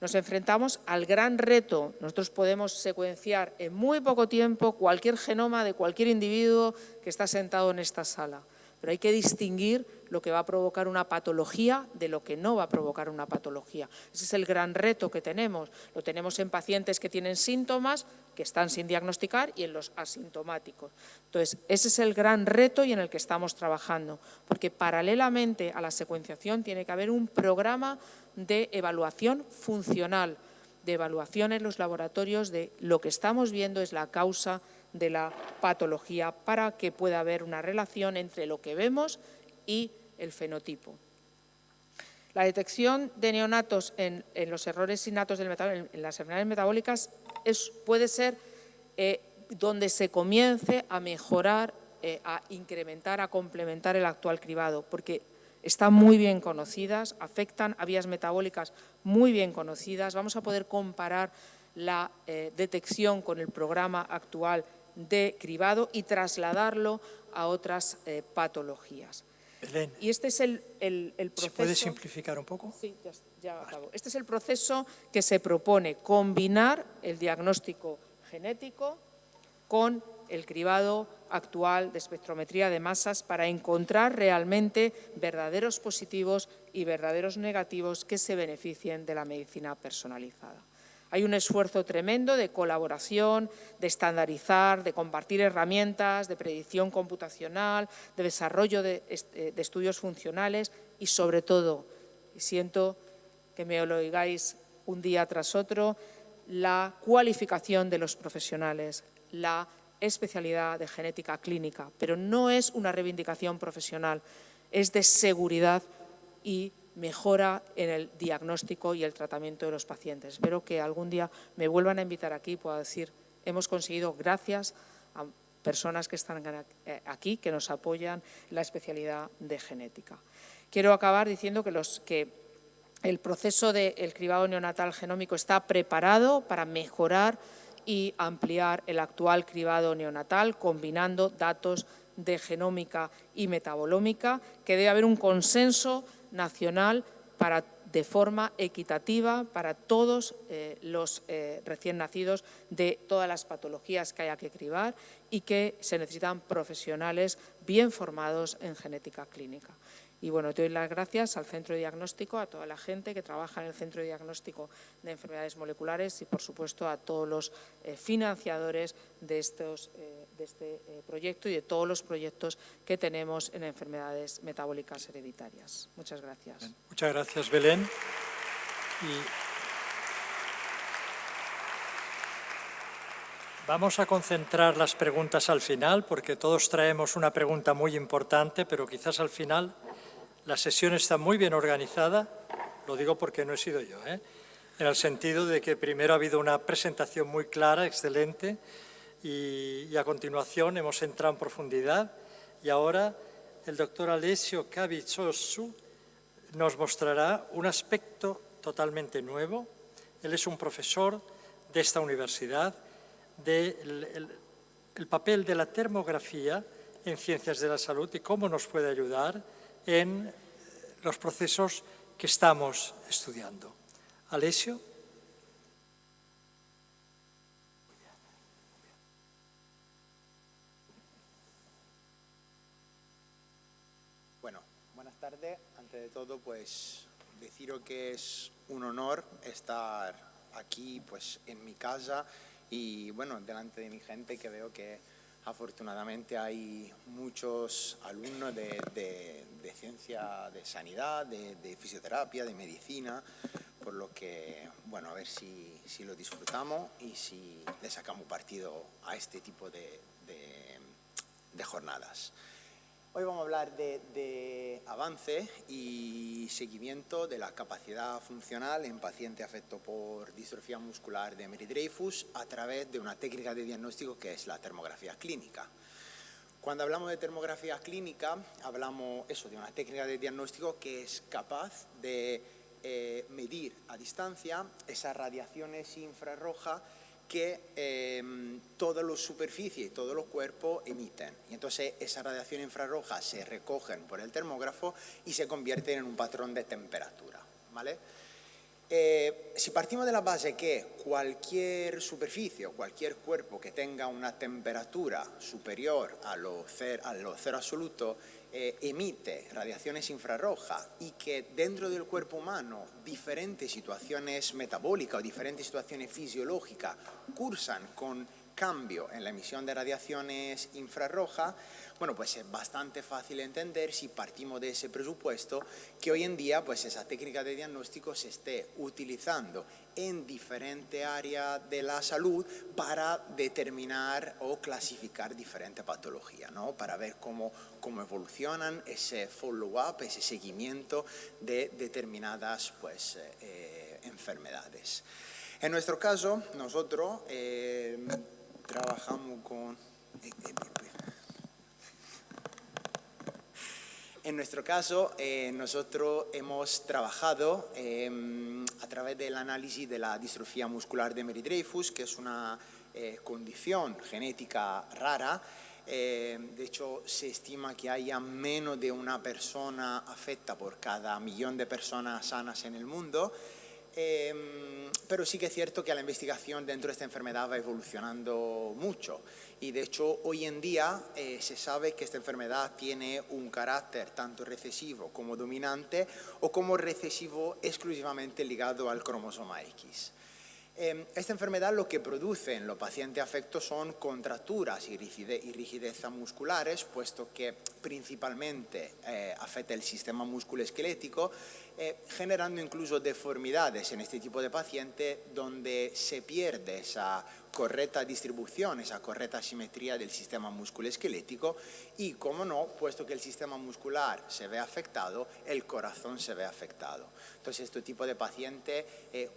Nos enfrentamos al gran reto. Nosotros podemos secuenciar en muy poco tiempo cualquier genoma de cualquier individuo que está sentado en esta sala, pero hay que distinguir lo que va a provocar una patología de lo que no va a provocar una patología. Ese es el gran reto que tenemos. Lo tenemos en pacientes que tienen síntomas, que están sin diagnosticar, y en los asintomáticos. Entonces, ese es el gran reto y en el que estamos trabajando, porque paralelamente a la secuenciación tiene que haber un programa de evaluación funcional, de evaluación en los laboratorios de lo que estamos viendo es la causa de la patología, para que pueda haber una relación entre lo que vemos y el fenotipo. La detección de neonatos en los errores innatos en las enfermedades metabólicas puede ser donde se comience a mejorar, a incrementar, a complementar el actual cribado, porque están muy bien conocidas, afectan a vías metabólicas muy bien conocidas. Vamos a poder comparar la detección con el programa actual de cribado y trasladarlo a otras patologías. Belén, Y este es el proceso. ¿se puede simplificar un poco? Sí, ya acabo. Este es el proceso que se propone: combinar el diagnóstico genético con el cribado actual de espectrometría de masas para encontrar realmente verdaderos positivos y verdaderos negativos que se beneficien de la medicina personalizada. Hay un esfuerzo tremendo de colaboración, de estandarizar, de compartir herramientas, de predicción computacional, de desarrollo de estudios funcionales y, sobre todo, y siento que me lo oigáis un día tras otro, la cualificación de los profesionales, la especialidad de genética clínica, pero no es una reivindicación profesional, es de seguridad y mejora en el diagnóstico y el tratamiento de los pacientes. Espero que algún día me vuelvan a invitar aquí y pueda decir: hemos conseguido, gracias a personas que están aquí, que nos apoyan en la especialidad de genética. Quiero acabar diciendo que el proceso del cribado neonatal genómico está preparado para mejorar y ampliar el actual cribado neonatal, combinando datos de genómica y metabolómica, que debe haber un consenso nacional de forma equitativa para todos los recién nacidos de todas las patologías que haya que cribar, y que se necesitan profesionales bien formados en genética clínica. Y bueno, doy las gracias al Centro de Diagnóstico, a toda la gente que trabaja en el Centro de Diagnóstico de Enfermedades Moleculares y, por supuesto, a todos los financiadores de este proyecto y de todos los proyectos que tenemos en enfermedades metabólicas hereditarias. Muchas gracias. Bien, muchas gracias, Belén. Vamos a concentrar las preguntas al final, porque todos traemos una pregunta muy importante, pero quizás al final la sesión está muy bien organizada, lo digo porque no he sido yo, en el sentido de que primero ha habido una presentación muy clara, excelente, y a continuación hemos entrado en profundidad, y ahora el doctor Alessio Caviciosu nos mostrará un aspecto totalmente nuevo. Él es un profesor de esta universidad, del papel de la termografía en ciencias de la salud y cómo nos puede ayudar en los procesos que estamos estudiando. Alessio. Bueno, buenas tardes. Antes de todo, pues deciros que es un honor estar aquí, pues en mi casa y bueno, delante de mi gente, que veo que afortunadamente hay muchos alumnos de ciencia de sanidad, de fisioterapia, de medicina, por lo que, bueno, a ver si lo disfrutamos y si le sacamos partido a este tipo de jornadas. Hoy vamos a hablar de avance y seguimiento de la capacidad funcional en pacientes afectados por distrofia muscular de Emery-Dreifuss a través de una técnica de diagnóstico que es la termografía clínica. Cuando hablamos de termografía clínica, hablamos de una técnica de diagnóstico que es capaz de medir a distancia esas radiaciones infrarrojas que todas las superficies y todos los cuerpos emiten. Y entonces esas radiaciones infrarrojas se recogen por el termógrafo y se convierten en un patrón de temperatura, ¿vale? Si partimos de la base que cualquier superficie o cualquier cuerpo que tenga una temperatura superior a lo cero absoluto emite radiaciones infrarrojas y que dentro del cuerpo humano diferentes situaciones metabólicas o diferentes situaciones fisiológicas cursan con cambio en la emisión de radiaciones infrarrojas, bueno, pues es bastante fácil entender si partimos de ese presupuesto que hoy en día pues esa técnica de diagnóstico se esté utilizando en diferentes áreas de la salud para determinar o clasificar diferentes patologías, ¿no? Para ver cómo evolucionan ese follow-up, ese seguimiento de determinadas pues, enfermedades. En nuestro caso, nosotros trabajamos con... En nuestro caso, nosotros hemos trabajado a través del análisis de la distrofia muscular de Emery-Dreifuss, que es una condición genética rara. De hecho, se estima que haya menos de una persona afecta por cada 1.000.000 de personas sanas en el mundo. Pero sí que es cierto que la investigación dentro de esta enfermedad va evolucionando mucho y de hecho hoy en día se sabe que esta enfermedad tiene un carácter tanto recesivo como dominante o como recesivo exclusivamente ligado al cromosoma X. Esta enfermedad lo que produce en los pacientes afectos son contracturas y rigidez musculares, puesto que principalmente afecta el sistema musculoesquelético, generando incluso deformidades en este tipo de paciente donde se pierde esa correcta distribución, esa correcta simetría del sistema musculoesquelético y, como no, puesto que el sistema muscular se ve afectado, el corazón se ve afectado. Entonces, este tipo de pacientes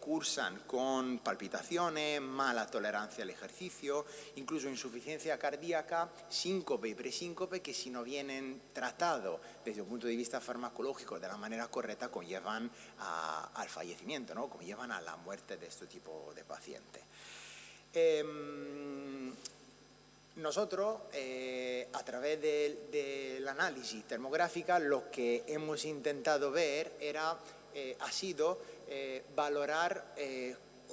cursan con palpitaciones, mala tolerancia al ejercicio, incluso insuficiencia cardíaca, síncope y presíncope que si no vienen tratados desde un punto de vista farmacológico de la manera correcta conllevan al fallecimiento, ¿no? Conllevan a la muerte de este tipo de pacientes. Nosotros, a través del análisis termográfica, lo que hemos intentado ver ha sido valorar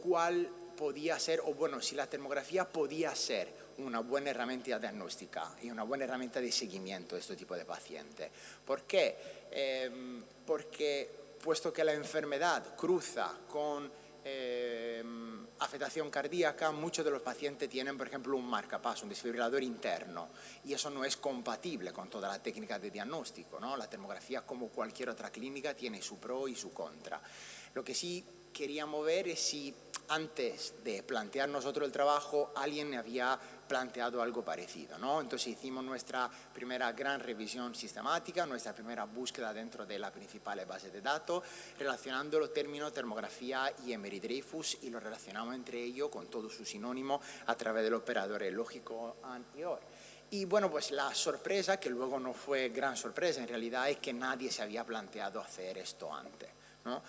cuál podía ser, o bueno, si la termografía podía ser una buena herramienta diagnóstica y una buena herramienta de seguimiento de este tipo de pacientes. ¿Por qué? Porque puesto que la enfermedad cruza con afectación cardíaca, muchos de los pacientes tienen, por ejemplo, un marcapaso, un desfibrilador interno, y eso no es compatible con toda la técnica de diagnóstico, ¿no? La termografía, como cualquier otra clínica, tiene su pro y su contra. Lo que sí queríamos ver es si antes de plantear nosotros el trabajo, alguien había planteado algo parecido, ¿no? Entonces hicimos nuestra primera gran revisión sistemática, nuestra primera búsqueda dentro de la principal base de datos, relacionando los términos termografía y Emery Dreyfus, y lo relacionamos entre ellos con todo su sinónimo a través del operador lógico AND y OR. Y bueno, pues la sorpresa, que luego no fue gran sorpresa en realidad, es que nadie se había planteado hacer esto antes, ¿no?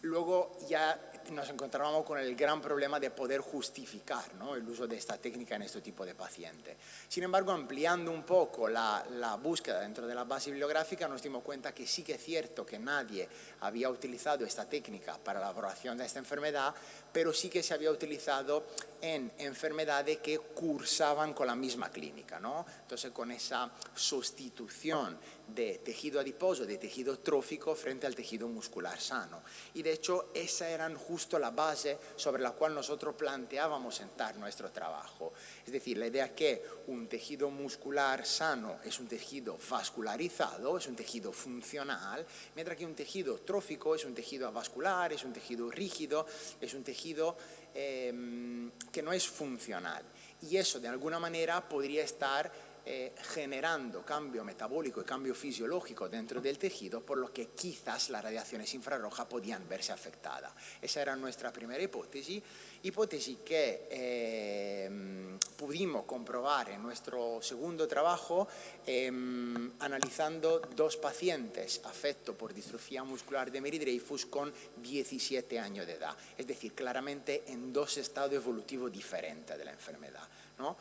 Luego ya nos encontrábamos con el gran problema de poder justificar, ¿no?, el uso de esta técnica en este tipo de pacientes. Sin embargo, ampliando un poco la búsqueda dentro de la base bibliográfica, nos dimos cuenta que sí que es cierto que nadie había utilizado esta técnica para la evaluación de esta enfermedad, pero sí que se había utilizado en enfermedades que cursaban con la misma clínica, ¿no? Entonces, con esa sustitución de tejido adiposo, de tejido trófico frente al tejido muscular sano. Y de hecho, esa eran justo la base sobre la cual nosotros planteábamos sentar nuestro trabajo. Es decir, la idea que un tejido muscular sano es un tejido vascularizado, es un tejido funcional, mientras que un tejido trófico es un tejido avascular, es un tejido rígido, es un tejido que no es funcional. Y eso, de alguna manera, podría estar generando cambio metabólico y cambio fisiológico dentro del tejido, por lo que quizás las radiaciones infrarrojas podían verse afectadas. Esa era nuestra primera hipótesis que pudimos comprobar en nuestro segundo trabajo analizando 2 pacientes afectos por distrofia muscular de Emery Dreyfus con 17 años de edad, es decir, claramente en 2 estados evolutivos diferentes de la enfermedad, ¿no?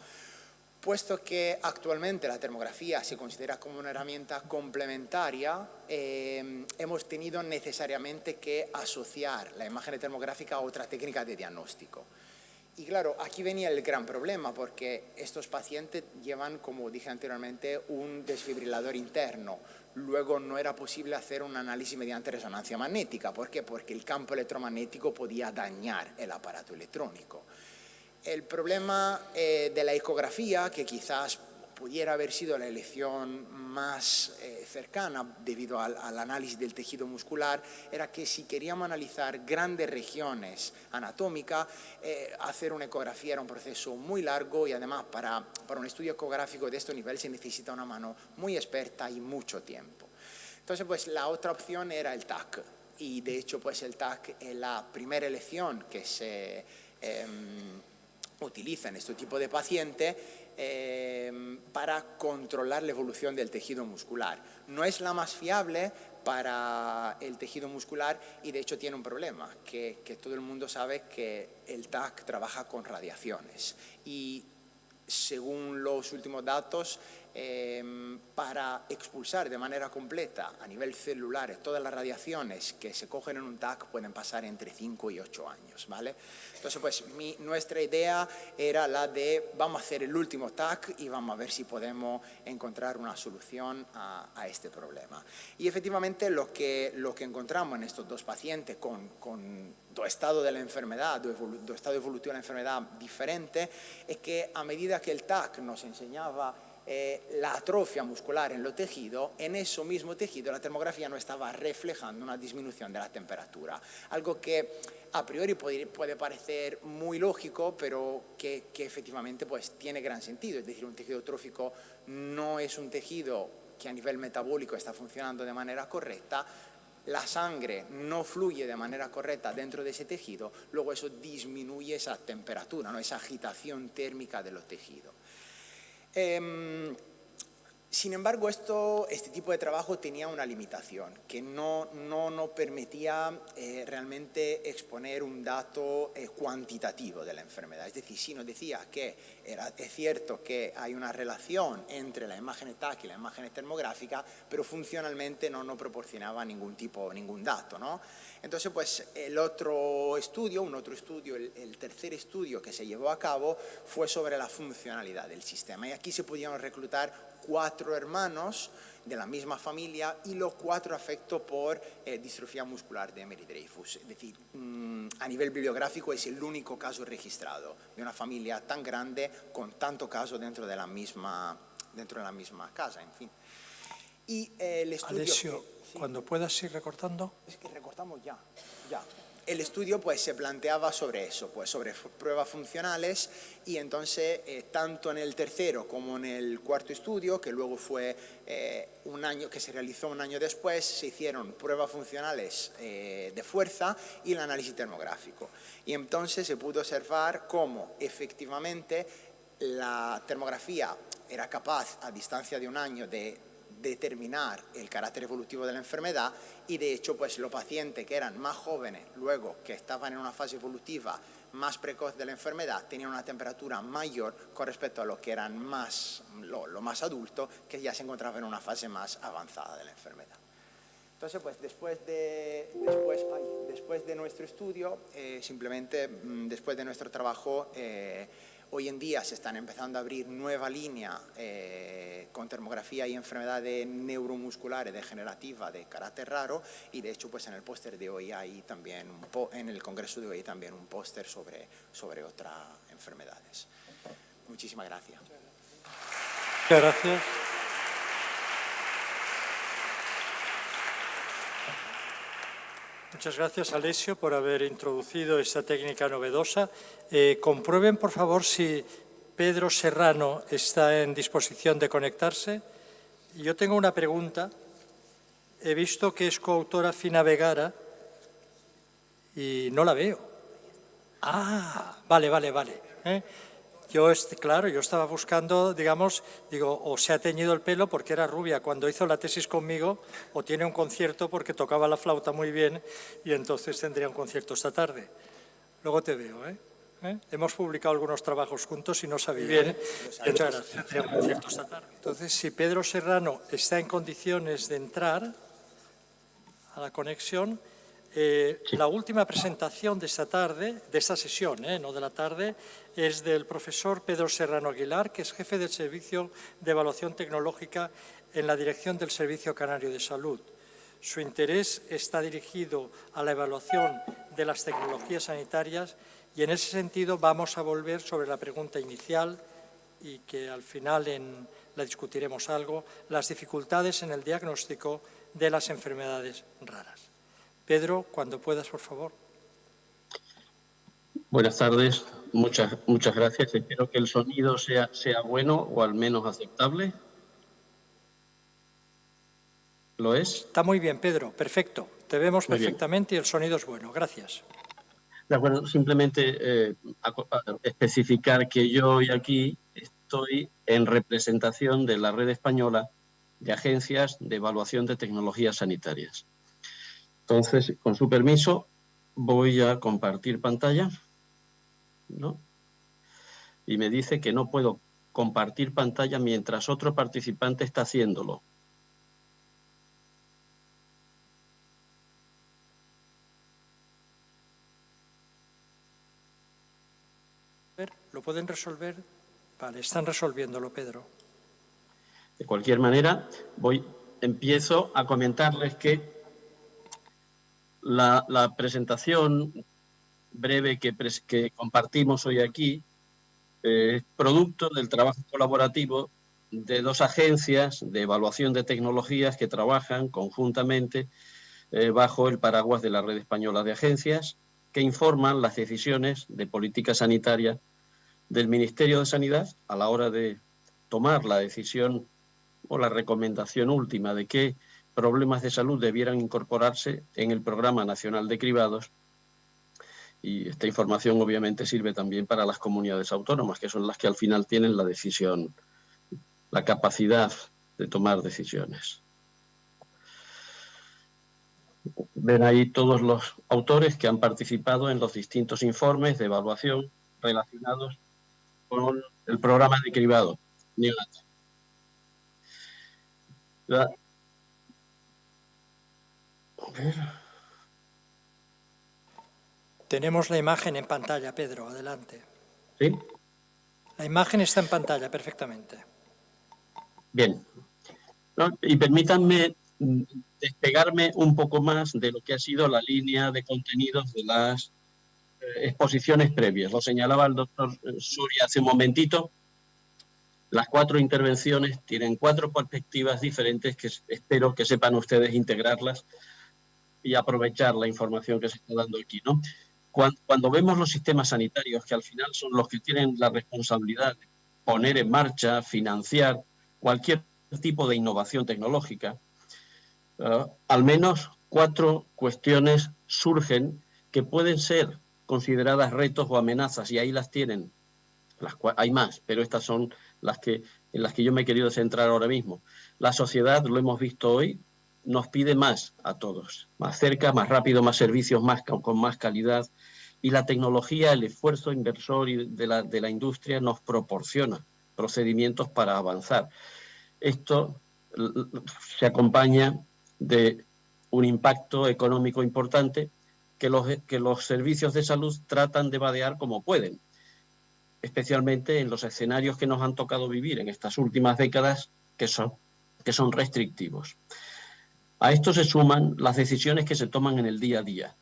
Puesto que actualmente la termografía se considera como una herramienta complementaria, hemos tenido necesariamente que asociar la imagen termográfica a otra técnica de diagnóstico. Y claro, aquí venía el gran problema, porque estos pacientes llevan, como dije anteriormente, un desfibrilador interno. Luego no era posible hacer un análisis mediante resonancia magnética. ¿Por qué? Porque el campo electromagnético podía dañar el aparato electrónico. El problema de la ecografía, que quizás pudiera haber sido la elección más cercana debido al análisis del tejido muscular, era que si queríamos analizar grandes regiones anatómicas, hacer una ecografía era un proceso muy largo, y además para un estudio ecográfico de este nivel se necesita una mano muy experta y mucho tiempo. Entonces, pues la otra opción era el TAC, y de hecho pues el TAC es la primera elección que se utiliza en este tipo de paciente para controlar la evolución del tejido muscular. No es la más fiable para el tejido muscular, y de hecho tiene un problema, que todo el mundo sabe que el TAC trabaja con radiaciones, y según los últimos datos, para expulsar de manera completa a nivel celular todas las radiaciones que se cogen en un TAC pueden pasar entre 5 y 8 años, ¿vale? Entonces, pues nuestra idea era la de vamos a hacer el último TAC y vamos a ver si podemos encontrar una solución a este problema. Y efectivamente lo que encontramos en estos 2 pacientes con 2 estados de la enfermedad, 2 estados evolutivos de la enfermedad diferentes, es que a medida que el TAC nos enseñaba la atrofia muscular en los tejidos, en ese mismo tejido la termografía no estaba reflejando una disminución de la temperatura. Algo que a priori puede parecer muy lógico, pero que efectivamente pues, tiene gran sentido. Es decir, un tejido trófico no es un tejido que a nivel metabólico está funcionando de manera correcta. La sangre no fluye de manera correcta dentro de ese tejido, luego eso disminuye esa temperatura, ¿no? Esa agitación térmica de los tejidos. Sin embargo, este tipo de trabajo tenía una limitación, que no nos permitía realmente exponer un dato cuantitativo de la enfermedad. Es decir, sí nos decía que es cierto que hay una relación entre la imagen TAC y la imagen termográfica, pero funcionalmente no nos proporcionaba ningún dato, ¿no? Entonces, pues, un otro estudio, el tercer estudio que se llevó a cabo fue sobre la funcionalidad del sistema. Y aquí se pudieron reclutar 4 hermanos de la misma familia y los 4 afectos por distrofia muscular de Emery-Dreifuss. Es decir, a nivel bibliográfico es el único caso registrado de una familia tan grande con tanto caso dentro de la misma casa, en fin. Y el estudio... Alessio, cuando puedas ir recortando. Es que recortamos ya. El estudio pues se planteaba sobre eso, pues sobre pruebas funcionales, y entonces tanto en el tercero como en el cuarto estudio, que luego fue que se realizó un año después, se hicieron pruebas funcionales de fuerza y el análisis termográfico. Y entonces se pudo observar cómo efectivamente la termografía era capaz a distancia de un año de determinar el carácter evolutivo de la enfermedad, y de hecho pues los pacientes que eran más jóvenes, luego que estaban en una fase evolutiva más precoz de la enfermedad, tenían una temperatura mayor con respecto a los que eran lo más adultos, que ya se encontraban en una fase más avanzada de la enfermedad. Entonces, pues después de nuestro estudio, simplemente después de nuestro trabajo, hoy en día se están empezando a abrir nueva línea con termografía y enfermedades neuromusculares degenerativas de carácter raro, y de hecho pues en el póster de hoy hay también, en el congreso de hoy también un póster sobre otras enfermedades. Muchísimas gracias. Muchas gracias. Muchas gracias, Alessio, por haber introducido esta técnica novedosa. Comprueben, por favor, si Pedro Serrano está en disposición de conectarse. Yo tengo una pregunta. He visto que es coautora Fina Vegara y no la veo. Ah, vale. Yo estaba buscando, o se ha teñido el pelo porque era rubia cuando hizo la tesis conmigo, o tiene un concierto porque tocaba la flauta muy bien y entonces tendría un concierto esta tarde. Luego te veo, Hemos publicado algunos trabajos juntos y no sabía bien. Muchas gracias. Tendría un concierto esta tarde. Entonces, si Pedro Serrano está en condiciones de entrar a la conexión, la última presentación de esta tarde, de esta sesión, no de la tarde, es del profesor Pedro Serrano Aguilar, que es jefe del Servicio de Evaluación Tecnológica en la Dirección del Servicio Canario de Salud. Su interés está dirigido a la evaluación de las tecnologías sanitarias y en ese sentido vamos a volver sobre la pregunta inicial y que al final la discutiremos algo, las dificultades en el diagnóstico de las enfermedades raras. Pedro, cuando puedas, por favor. Buenas tardes, muchas gracias. Espero que el sonido sea bueno o al menos aceptable. ¿Lo es? Está muy bien, Pedro, perfecto. Te vemos perfectamente y el sonido es bueno. Gracias. De acuerdo, simplemente especificar que yo hoy aquí estoy en representación de la Red Española de Agencias de Evaluación de Tecnologías Sanitarias. Entonces, con su permiso, voy a compartir pantalla, ¿no? Y me dice que no puedo compartir pantalla mientras otro participante está haciéndolo. ¿Lo pueden resolver? Vale, están resolviéndolo, Pedro. De cualquier manera, empiezo a comentarles que la presentación breve que compartimos hoy aquí es producto del trabajo colaborativo de 2 agencias de evaluación de tecnologías que trabajan conjuntamente bajo el paraguas de la Red Española de Agencias, que informan las decisiones de política sanitaria del Ministerio de Sanidad a la hora de tomar la decisión o la recomendación última de qué problemas de salud debieran incorporarse en el Programa Nacional de Cribados. Y esta información obviamente sirve también para las comunidades autónomas, que son las que al final tienen la decisión, la capacidad de tomar decisiones. Ven ahí todos los autores que han participado en los distintos informes de evaluación relacionados con el programa de cribado neonatal. Tenemos la imagen en pantalla, Pedro, adelante. ¿Sí? La imagen está en pantalla perfectamente. Bien. ¿No? Y permítanme despegarme un poco más de lo que ha sido la línea de contenidos de las exposiciones previas. Lo señalaba el doctor Suria hace un momentito. Las 4 intervenciones tienen 4 perspectivas diferentes que espero que sepan ustedes integrarlas y aprovechar la información que se está dando aquí, ¿no? Cuando vemos los sistemas sanitarios, que al final son los que tienen la responsabilidad de poner en marcha, financiar cualquier tipo de innovación tecnológica, al menos 4 cuestiones surgen que pueden ser consideradas retos o amenazas, y ahí las tienen. Hay más, pero estas son en las que yo me he querido centrar ahora mismo. La sociedad, lo hemos visto hoy, nos pide más a todos, más cerca, más rápido, más servicios, con más calidad, y la tecnología, el esfuerzo inversor de la industria nos proporciona procedimientos para avanzar. Esto se acompaña de un impacto económico importante que los servicios de salud tratan de vadear como pueden, especialmente en los escenarios que nos han tocado vivir en estas últimas décadas, que son restrictivos. A esto se suman las decisiones que se toman en el día a día,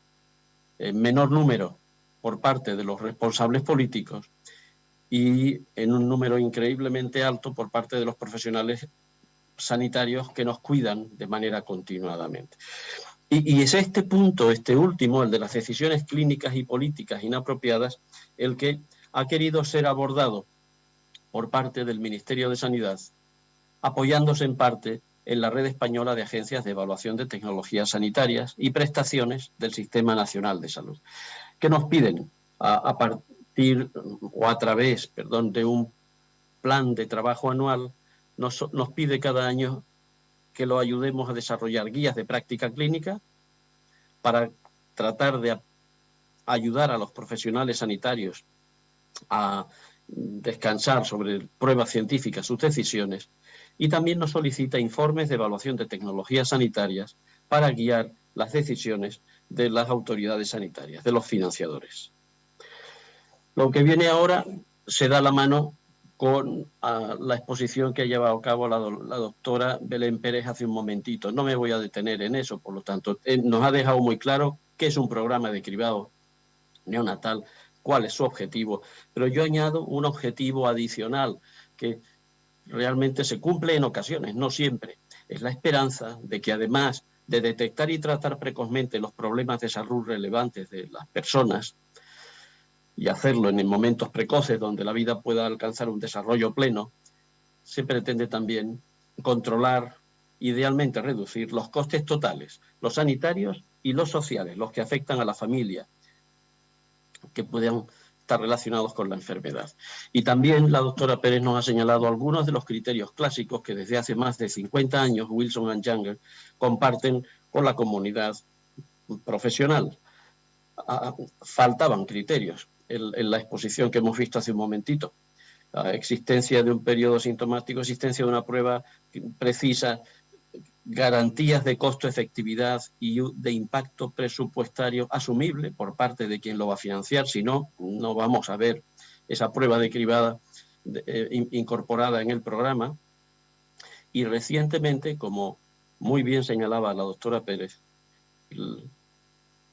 en menor número por parte de los responsables políticos y en un número increíblemente alto por parte de los profesionales sanitarios que nos cuidan de manera continuadamente. Y es este punto, este último, el de las decisiones clínicas y políticas inapropiadas, el que ha querido ser abordado por parte del Ministerio de Sanidad, apoyándose en parte en la red española de agencias de evaluación de tecnologías sanitarias y prestaciones del Sistema Nacional de Salud, que nos piden a partir o a través, de un plan de trabajo anual, nos pide cada año que lo ayudemos a desarrollar guías de práctica clínica para tratar de ayudar a los profesionales sanitarios a descansar sobre pruebas científicas sus decisiones, y también nos solicita informes de evaluación de tecnologías sanitarias para guiar las decisiones de las autoridades sanitarias, de los financiadores. Lo que viene ahora se da la mano con la exposición que ha llevado a cabo la doctora Belén Pérez hace un momentito. No me voy a detener en eso, por lo tanto, nos ha dejado muy claro qué es un programa de cribado neonatal, cuál es su objetivo, pero yo añado un objetivo adicional que realmente se cumple en ocasiones, no siempre. Es la esperanza de que, además de detectar y tratar precozmente los problemas de salud relevantes de las personas, y hacerlo en momentos precoces donde la vida pueda alcanzar un desarrollo pleno, se pretende también controlar, idealmente reducir, los costes totales, los sanitarios y los sociales, los que afectan a la familia, que puedan estar relacionados con la enfermedad. Y también la doctora Pérez nos ha señalado algunos de los criterios clásicos que desde hace más de 50 años Wilson and Younger comparten con la comunidad profesional. Faltaban criterios en la exposición que hemos visto hace un momentito. La existencia de un periodo sintomático, existencia de una prueba precisa, garantías de costo-efectividad y de impacto presupuestario asumible por parte de quien lo va a financiar. Si no, no vamos a ver esa prueba de cribada incorporada en el programa. Y recientemente, como muy bien señalaba la doctora Pérez,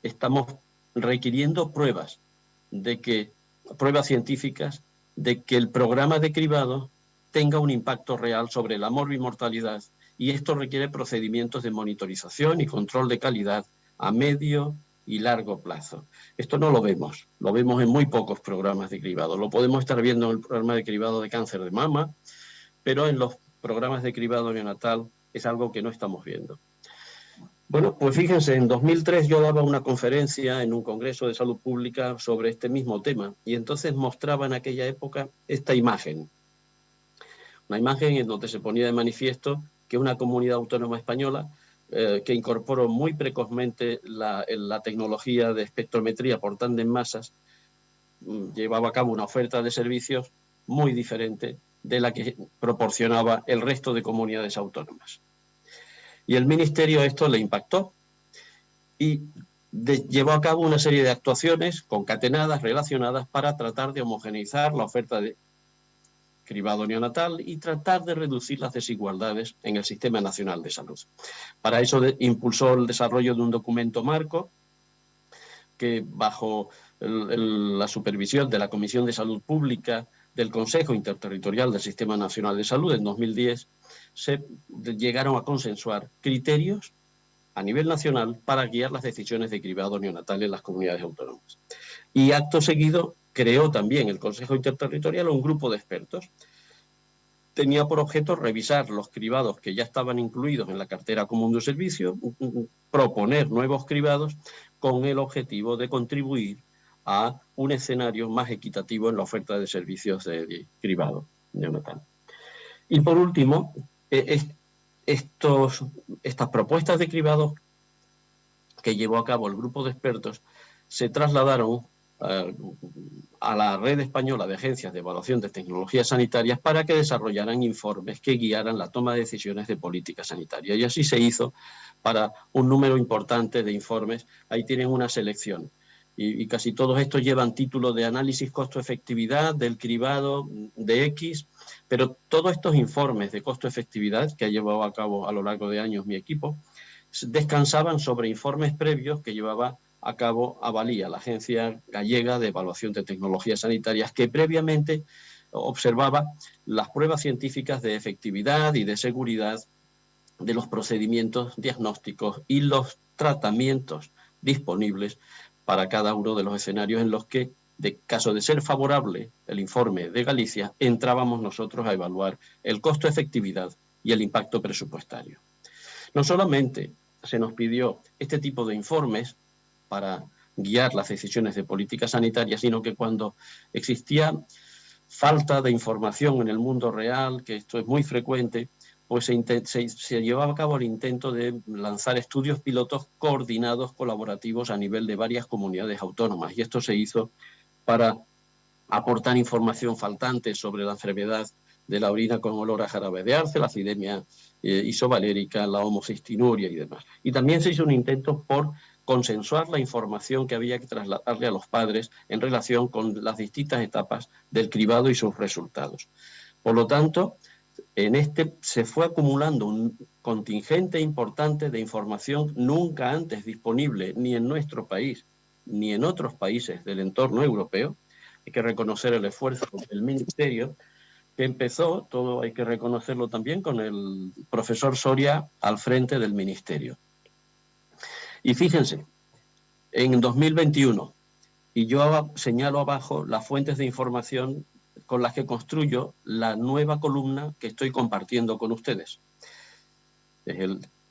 estamos requiriendo pruebas científicas de que el programa de cribado tenga un impacto real sobre la morbimortalidad, y esto requiere procedimientos de monitorización y control de calidad a medio y largo plazo. Esto no lo vemos en muy pocos programas de cribado. Lo podemos estar viendo en el programa de cribado de cáncer de mama, pero en los programas de cribado neonatal es algo que no estamos viendo. Bueno, pues fíjense, en 2003 yo daba una conferencia en un congreso de salud pública sobre este mismo tema, y entonces mostraba en aquella época esta imagen. Una imagen en donde se ponía de manifiesto que una comunidad autónoma española que incorporó muy precozmente la tecnología de espectrometría por tándem masas, llevaba a cabo una oferta de servicios muy diferente de la que proporcionaba el resto de comunidades autónomas. Y el Ministerio esto le impactó y llevó a cabo una serie de actuaciones concatenadas, relacionadas, para tratar de homogeneizar la oferta de cribado neonatal y tratar de reducir las desigualdades en el Sistema Nacional de Salud. Para eso impulsó el desarrollo de un documento marco que, bajo la supervisión de la Comisión de Salud Pública del Consejo Interterritorial del Sistema Nacional de Salud en 2010, se llegaron a consensuar criterios a nivel nacional para guiar las decisiones de cribado neonatal en las comunidades autónomas. Y acto seguido creó también el Consejo Interterritorial un grupo de expertos. Tenía por objeto revisar los cribados que ya estaban incluidos en la cartera común de servicio, proponer nuevos cribados con el objetivo de contribuir a un escenario más equitativo en la oferta de servicios de cribado neonatal. Y por último, estas propuestas de cribado que llevó a cabo el grupo de expertos se trasladaron a la red española de agencias de evaluación de tecnologías sanitarias para que desarrollaran informes que guiaran la toma de decisiones de política sanitaria. Y así se hizo para un número importante de informes. Ahí tienen una selección. Y casi todos estos llevan título de análisis costo-efectividad del cribado de X, pero todos estos informes de costo-efectividad que ha llevado a cabo a lo largo de años mi equipo descansaban sobre informes previos que llevaba a cabo Avalía, la Agencia Gallega de Evaluación de Tecnologías Sanitarias, que previamente observaba las pruebas científicas de efectividad y de seguridad de los procedimientos diagnósticos y los tratamientos disponibles para cada uno de los escenarios en los que, de caso de ser favorable el informe de Galicia, entrábamos nosotros a evaluar el costo-efectividad y el impacto presupuestario. No solamente se nos pidió este tipo de informes para guiar las decisiones de política sanitaria, sino que cuando existía falta de información en el mundo real, que esto es muy frecuente, pues se llevaba a cabo el intento de lanzar estudios pilotos coordinados, colaborativos a nivel de varias comunidades autónomas. Y esto se hizo para aportar información faltante sobre la enfermedad de la orina con olor a jarabe de arce, la acidemia isovalérica, la homocistinuria y demás. Y también se hizo un intento por consensuar la información que había que trasladarle a los padres en relación con las distintas etapas del cribado y sus resultados. Por lo tanto, en este se fue acumulando un contingente importante de información nunca antes disponible ni en nuestro país ni en otros países del entorno europeo. Hay que reconocer el esfuerzo del Ministerio, que empezó, todo hay que reconocerlo también, con el profesor Soria al frente del Ministerio. Y fíjense, en 2021, y yo señalo abajo las fuentes de información con las que construyo la nueva columna que estoy compartiendo con ustedes.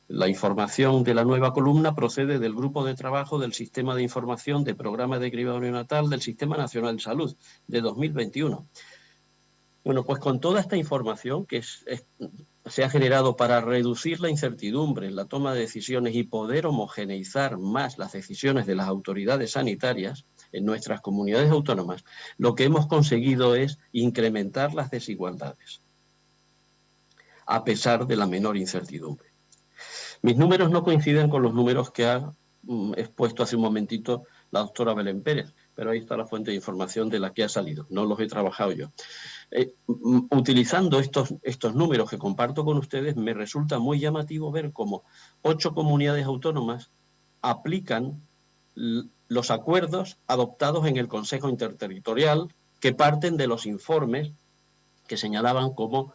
La información de la nueva columna procede del grupo de trabajo del Sistema de Información de Programas de Cribado Neonatal del Sistema Nacional de Salud de 2021. Bueno, pues con toda esta información que se ha generado para reducir la incertidumbre en la toma de decisiones y poder homogeneizar más las decisiones de las autoridades sanitarias en nuestras comunidades autónomas, lo que hemos conseguido es incrementar las desigualdades, a pesar de la menor incertidumbre. Mis números no coinciden con los números que ha expuesto hace un momentito la doctora Belén Pérez, pero ahí está la fuente de información de la que ha salido, no los he trabajado yo. Utilizando estos números que comparto con ustedes, me resulta muy llamativo ver cómo 8 comunidades autónomas aplican los acuerdos adoptados en el Consejo Interterritorial, que parten de los informes que señalaban como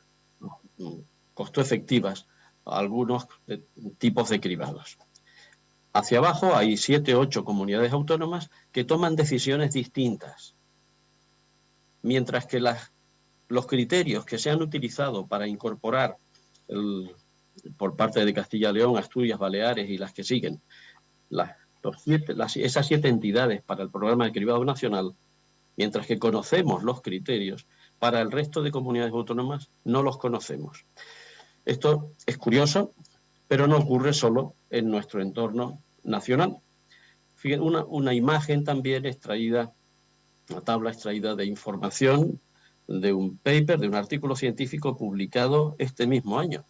costo efectivas algunos tipos de cribados. Hacia abajo hay 7 o 8 comunidades autónomas que toman decisiones distintas, mientras que los criterios que se han utilizado para incorporar por parte de Castilla y León, Asturias, Baleares y las que siguen, esas 7 entidades para el programa de cribado nacional, mientras que conocemos los criterios, para el resto de comunidades autónomas no los conocemos. Esto es curioso, pero no ocurre solo en nuestro entorno nacional. Fíjense, una imagen también extraída, una tabla extraída de información de un paper, de un artículo científico publicado este mismo año.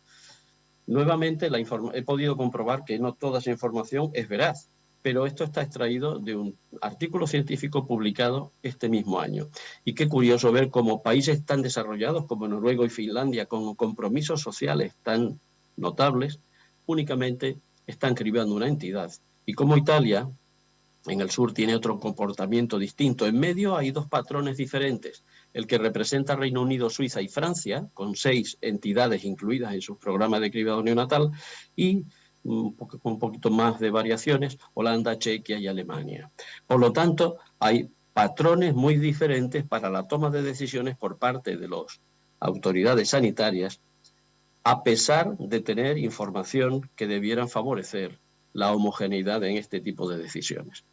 Nuevamente he podido comprobar que no toda esa información es veraz, pero esto está extraído de un artículo científico publicado este mismo año. Y qué curioso ver cómo países tan desarrollados como Noruega y Finlandia, con compromisos sociales tan notables, únicamente están creando una entidad. Y como Italia, en el sur, tiene otro comportamiento distinto. En medio hay dos patrones diferentes. El que representa Reino Unido, Suiza y Francia, con 6 entidades incluidas en sus programas de cribado neonatal, y con un poquito más de variaciones, Holanda, Chequia y Alemania. Por lo tanto, hay patrones muy diferentes para la toma de decisiones por parte de las autoridades sanitarias, a pesar de tener información que debieran favorecer la homogeneidad en este tipo de decisiones.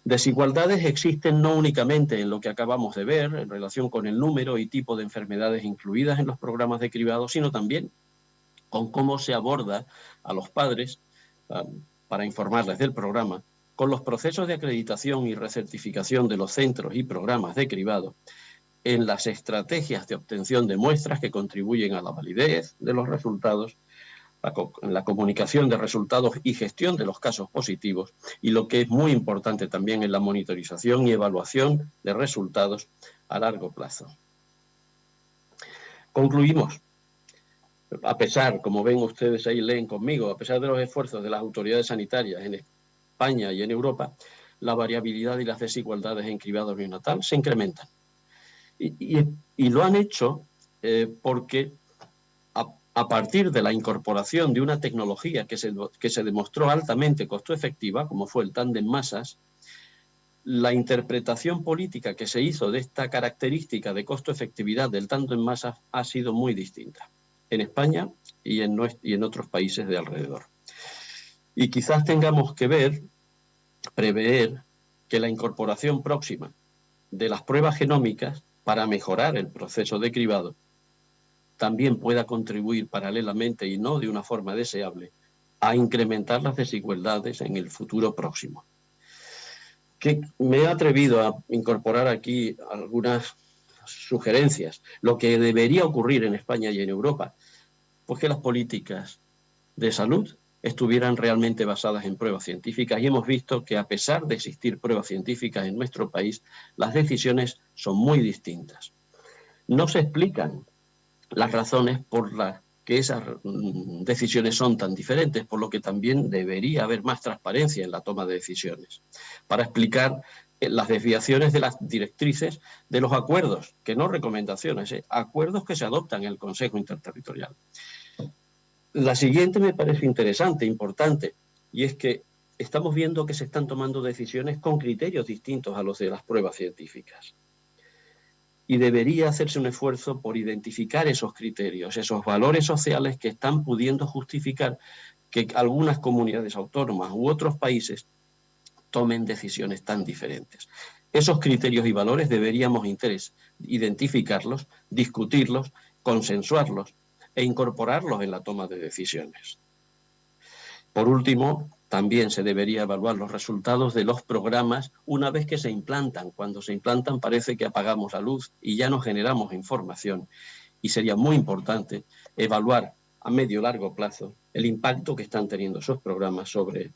Desigualdades existen no únicamente en lo que acabamos de ver, en relación con el número y tipo de enfermedades incluidas en los programas de cribado, sino también con cómo se aborda a los padres para informarles del programa, con los procesos de acreditación y recertificación de los centros y programas de cribado, en las estrategias de obtención de muestras que contribuyen a la validez de los resultados, en la comunicación de resultados y gestión de los casos positivos, y lo que es muy importante también en la monitorización y evaluación de resultados a largo plazo. Concluimos. A pesar, como ven ustedes ahí, leen conmigo, a pesar de los esfuerzos de las autoridades sanitarias en España y en Europa, la variabilidad y las desigualdades en cribado neonatal se incrementan. Y lo han hecho porque a partir de la incorporación de una tecnología que se demostró altamente costo-efectiva, como fue el tándem masas, la interpretación política que se hizo de esta característica de costo-efectividad del tándem masas ha sido muy distinta en España y en otros países de alrededor. Y quizás tengamos que prever que la incorporación próxima de las pruebas genómicas para mejorar el proceso de cribado también pueda contribuir paralelamente y no de una forma deseable a incrementar las desigualdades en el futuro próximo. Que me he atrevido a incorporar aquí algunas sugerencias. Lo que debería ocurrir en España y en Europa, pues que las políticas de salud estuvieran realmente basadas en pruebas científicas, y hemos visto que a pesar de existir pruebas científicas en nuestro país, las decisiones son muy distintas. No se explican las razones por las que esas decisiones son tan diferentes, por lo que también debería haber más transparencia en la toma de decisiones, para explicar las desviaciones de las directrices de los acuerdos, que no recomendaciones, acuerdos que se adoptan en el Consejo Interterritorial. La siguiente me parece interesante, importante, y es que estamos viendo que se están tomando decisiones con criterios distintos a los de las pruebas científicas. Y debería hacerse un esfuerzo por identificar esos criterios, esos valores sociales que están pudiendo justificar que algunas comunidades autónomas u otros países tomen decisiones tan diferentes. Esos criterios y valores deberíamos identificarlos, discutirlos, consensuarlos e incorporarlos en la toma de decisiones. Por último, también se debería evaluar los resultados de los programas una vez que se implantan. Cuando se implantan parece que apagamos la luz y ya no generamos información. Y sería muy importante evaluar a medio y largo plazo el impacto que están teniendo esos programas sobre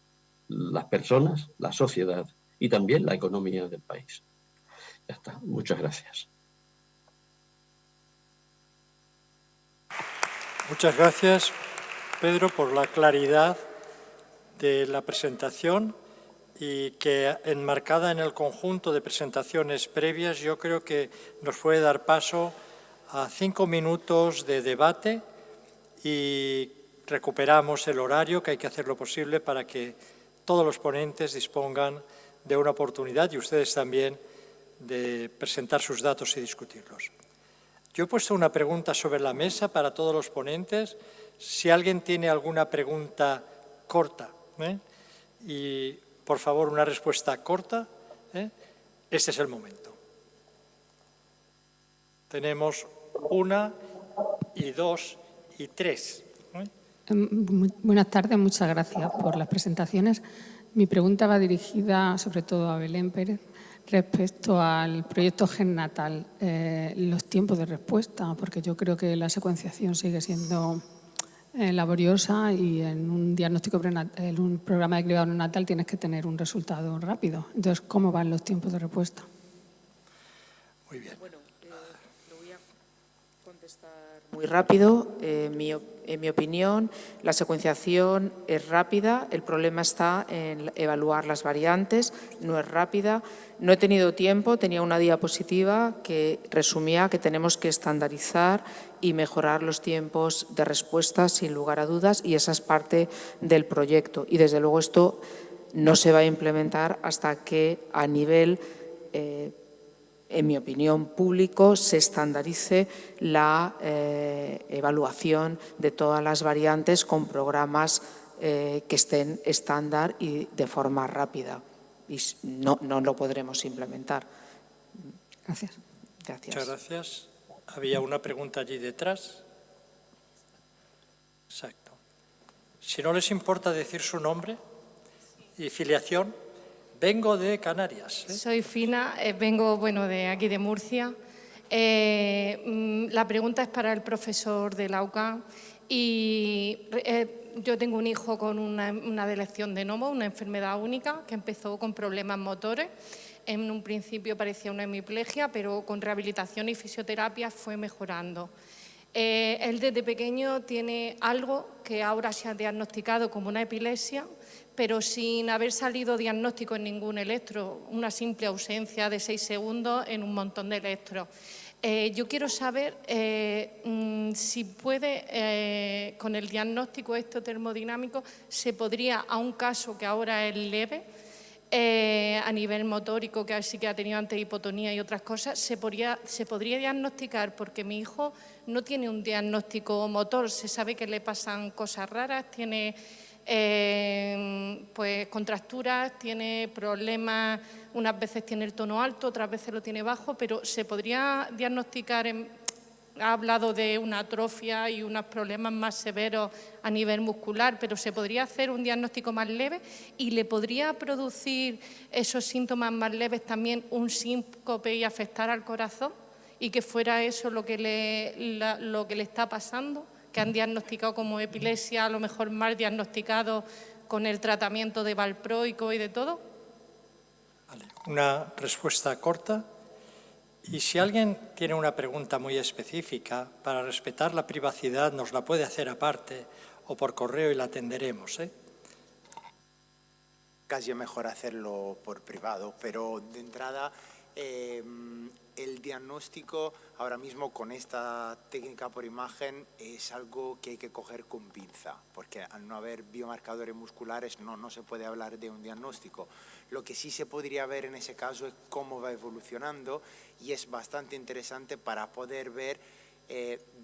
las personas, la sociedad y también la economía del país. Ya está. Muchas gracias. Muchas gracias, Pedro, por la claridad de la presentación, y que enmarcada en el conjunto de presentaciones previas, yo creo que nos puede dar paso a 5 minutos de debate, y recuperamos el horario, que hay que hacer lo posible para que todos los ponentes dispongan de una oportunidad, y ustedes también, de presentar sus datos y discutirlos. Yo he puesto una pregunta sobre la mesa para todos los ponentes. Si alguien tiene alguna pregunta corta, y por favor una respuesta corta, este es el momento. Tenemos 1, 2 y 3. Buenas tardes, muchas gracias por las presentaciones. Mi pregunta va dirigida sobre todo a Belén Pérez respecto al proyecto GenNatal, los tiempos de respuesta, porque yo creo que la secuenciación sigue siendo laboriosa y en un diagnóstico en un programa de cribado neonatal tienes que tener un resultado rápido. Entonces, ¿cómo van los tiempos de respuesta? Muy bien. Bueno, lo voy a contestar muy rápido. En mi opinión, la secuenciación es rápida. El problema está en evaluar las variantes. No es rápida. No he tenido tiempo. Tenía una diapositiva que resumía que tenemos que estandarizar y mejorar los tiempos de respuesta sin lugar a dudas, y esa es parte del proyecto. Y desde luego esto no se va a implementar hasta que a nivel en mi opinión, público, se estandarice la evaluación de todas las variantes con programas que estén estándar y de forma rápida. Y no lo podremos implementar. Gracias. Gracias. Muchas gracias. Había una pregunta allí detrás. Exacto. Si no les importa decir su nombre y filiación. Vengo de Canarias. Soy Fina, vengo de aquí de Murcia. La pregunta es para el profesor de la UCAM y yo tengo un hijo con una delección de Nomo, una enfermedad única que empezó con problemas motores. En un principio parecía una hemiplegia, pero con rehabilitación y fisioterapia fue mejorando. Él desde pequeño tiene algo que ahora se ha diagnosticado como una epilepsia, pero sin haber salido diagnóstico en ningún electro, una simple ausencia de 6 segundos en un montón de electros. Yo quiero saber si puede, con el diagnóstico termodinámico, se podría, a un caso que ahora es leve, a nivel motórico, que sí que ha tenido antes hipotonía y otras cosas, se podría diagnosticar, porque mi hijo no tiene un diagnóstico motor, se sabe que le pasan cosas raras, tiene pues contracturas, tiene problemas, unas veces tiene el tono alto, otras veces lo tiene bajo, pero se podría diagnosticar, ha hablado de una atrofia y unos problemas más severos a nivel muscular, pero se podría hacer un diagnóstico más leve y le podría producir esos síntomas más leves también un síncope y afectar al corazón, y que fuera eso lo que le está pasando, que han diagnosticado como epilepsia, a lo mejor mal diagnosticado con el tratamiento de valproico y de todo. Vale, una respuesta corta. Y si alguien tiene una pregunta muy específica, para respetar la privacidad nos la puede hacer aparte o por correo y la atenderemos. Casi es mejor hacerlo por privado, pero de entrada el diagnóstico ahora mismo con esta técnica por imagen es algo que hay que coger con pinza, porque al no haber biomarcadores musculares no se puede hablar de un diagnóstico. Lo que sí se podría ver en ese caso es cómo va evolucionando, y es bastante interesante para poder ver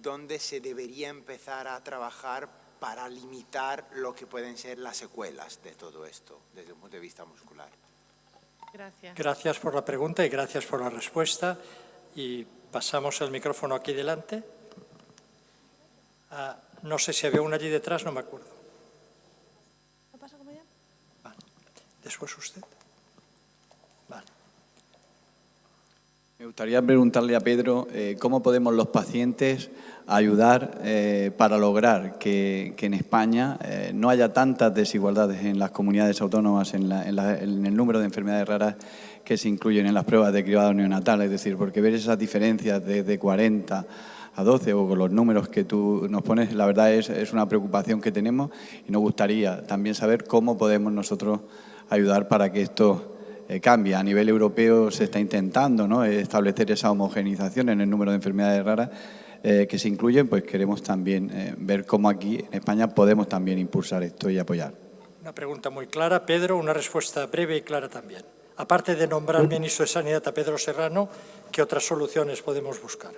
dónde se debería empezar a trabajar para limitar lo que pueden ser las secuelas de todo esto desde un punto de vista muscular. Gracias. Gracias por la pregunta y gracias por la respuesta. Y pasamos el micrófono aquí delante. No sé si había una allí detrás, no me acuerdo. ¿No pasa como ya? Vale. Después usted. Vale. Me gustaría preguntarle a Pedro cómo podemos los pacientes ayudar para lograr que en España no haya tantas desigualdades en las comunidades autónomas en el número de enfermedades raras que se incluyen en las pruebas de cribado neonatal. Es decir, porque ver esas diferencias de 40 a 12 o con los números que tú nos pones, la verdad es una preocupación que tenemos, y nos gustaría también saber cómo podemos nosotros ayudar para que esto cambie. A nivel europeo se está intentando, ¿no?, establecer esa homogeneización en el número de enfermedades raras que se incluyen. Pues queremos también ver cómo aquí en España podemos también impulsar esto y apoyar. Una pregunta muy clara, Pedro, una respuesta breve y clara también. Aparte de nombrar ministro de Sanidad a Pedro Serrano, ¿qué otras soluciones podemos buscar?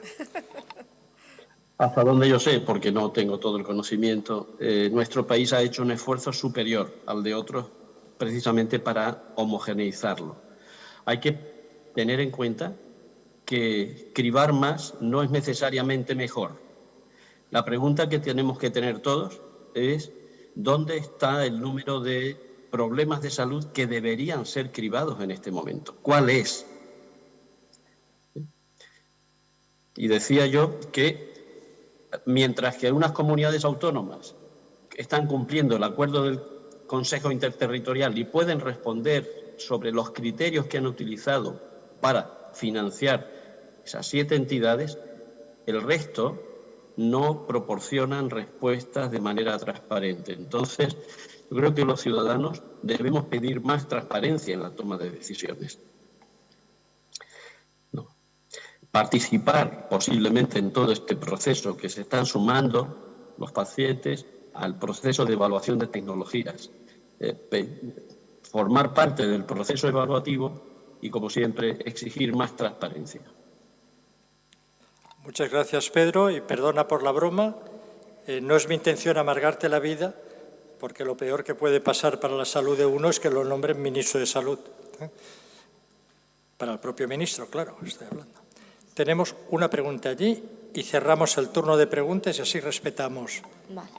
Hasta donde yo sé, porque no tengo todo el conocimiento, nuestro país ha hecho un esfuerzo superior al de otros precisamente para homogeneizarlo. Hay que tener en cuenta que cribar más no es necesariamente mejor. La pregunta que tenemos que tener todos es ¿dónde está el número de problemas de salud que deberían ser cribados en este momento? ¿Cuál es? Y decía yo que mientras que unas comunidades autónomas están cumpliendo el acuerdo del Consejo Interterritorial y pueden responder sobre los criterios que han utilizado para financiar esas 7 entidades, el resto no proporcionan respuestas de manera transparente. Entonces, yo creo que los ciudadanos debemos pedir más transparencia en la toma de decisiones. Participar posiblemente en todo este proceso que se están sumando los pacientes al proceso de evaluación de tecnologías. Formar parte del proceso evaluativo y, como siempre, exigir más transparencia. Muchas gracias, Pedro, y perdona por la broma. No es mi intención amargarte la vida, porque lo peor que puede pasar para la salud de uno es que lo nombren ministro de Salud. Para el propio ministro, claro, estoy hablando. Tenemos una pregunta allí y cerramos el turno de preguntas y así respetamos. Vale.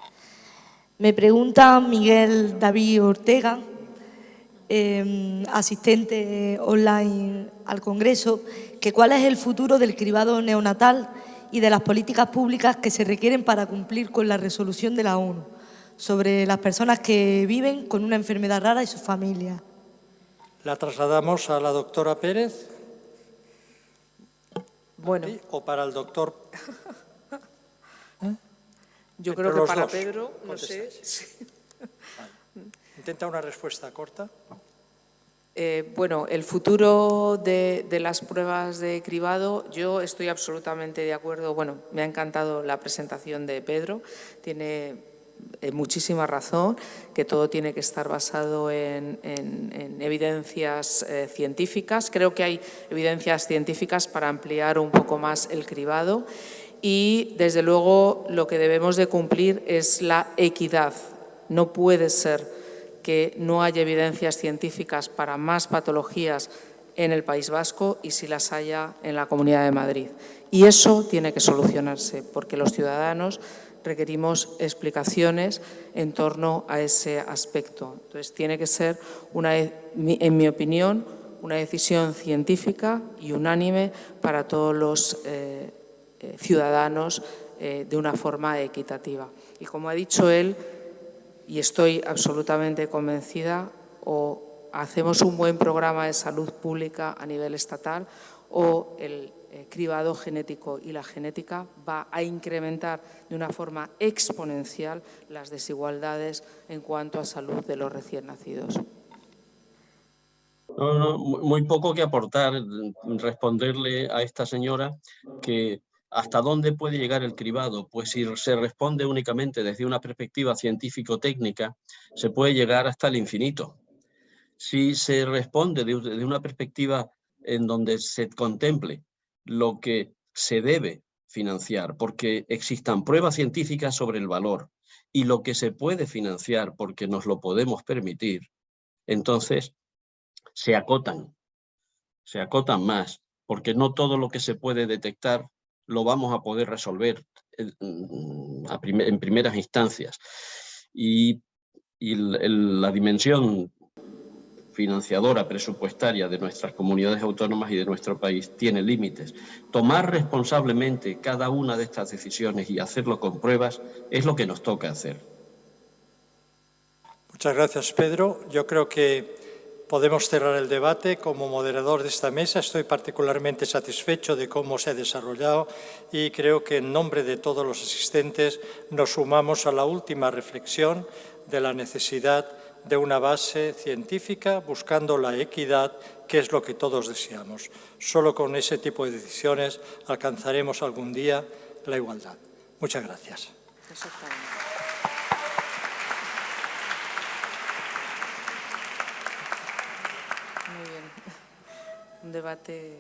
Me pregunta Miguel David Ortega, asistente online al Congreso, que cuál es el futuro del cribado neonatal y de las políticas públicas que se requieren para cumplir con la resolución de la ONU sobre las personas que viven con una enfermedad rara y sus familias. La trasladamos a la doctora Pérez. Bueno. ¿O para el doctor? Yo creo que para Pedro, no sé. Vale. Intenta una respuesta corta. Bueno, el futuro de las pruebas de cribado, yo estoy absolutamente de acuerdo. Bueno, me ha encantado la presentación de Pedro. Tiene muchísima razón, que todo tiene que estar basado en evidencias científicas. Creo que hay evidencias científicas para ampliar un poco más el cribado y, desde luego, lo que debemos de cumplir es la equidad. No puede ser que no haya evidencias científicas para más patologías en el País Vasco y si las haya en la Comunidad de Madrid. Y eso tiene que solucionarse, porque los ciudadanos requerimos explicaciones en torno a ese aspecto. Entonces, tiene que ser, en mi opinión, una decisión científica y unánime para todos los ciudadanos de una forma equitativa. Y como ha dicho él, y estoy absolutamente convencida, o hacemos un buen programa de salud pública a nivel estatal o el cribado genético y la genética va a incrementar de una forma exponencial las desigualdades en cuanto a salud de los recién nacidos. No, muy poco que aportar, responderle a esta señora que ¿hasta dónde puede llegar el cribado? Pues si se responde únicamente desde una perspectiva científico-técnica, se puede llegar hasta el infinito. Si se responde desde una perspectiva en donde se contemple lo que se debe financiar, porque existan pruebas científicas sobre el valor, y lo que se puede financiar porque nos lo podemos permitir, entonces se acotan más, porque no todo lo que se puede detectar lo vamos a poder resolver en primeras instancias. Y la dimensión financiadora, presupuestaria de nuestras comunidades autónomas y de nuestro país tiene límites. Tomar responsablemente cada una de estas decisiones y hacerlo con pruebas es lo que nos toca hacer. Muchas gracias, Pedro. Yo creo que podemos cerrar el debate. Como moderador de esta mesa estoy particularmente satisfecho de cómo se ha desarrollado y creo que en nombre de todos los asistentes nos sumamos a la última reflexión de la necesidad de una base científica buscando la equidad, que es lo que todos deseamos. Solo con ese tipo de decisiones alcanzaremos algún día la igualdad. Muchas gracias. Exactamente. Muy bien. Un debate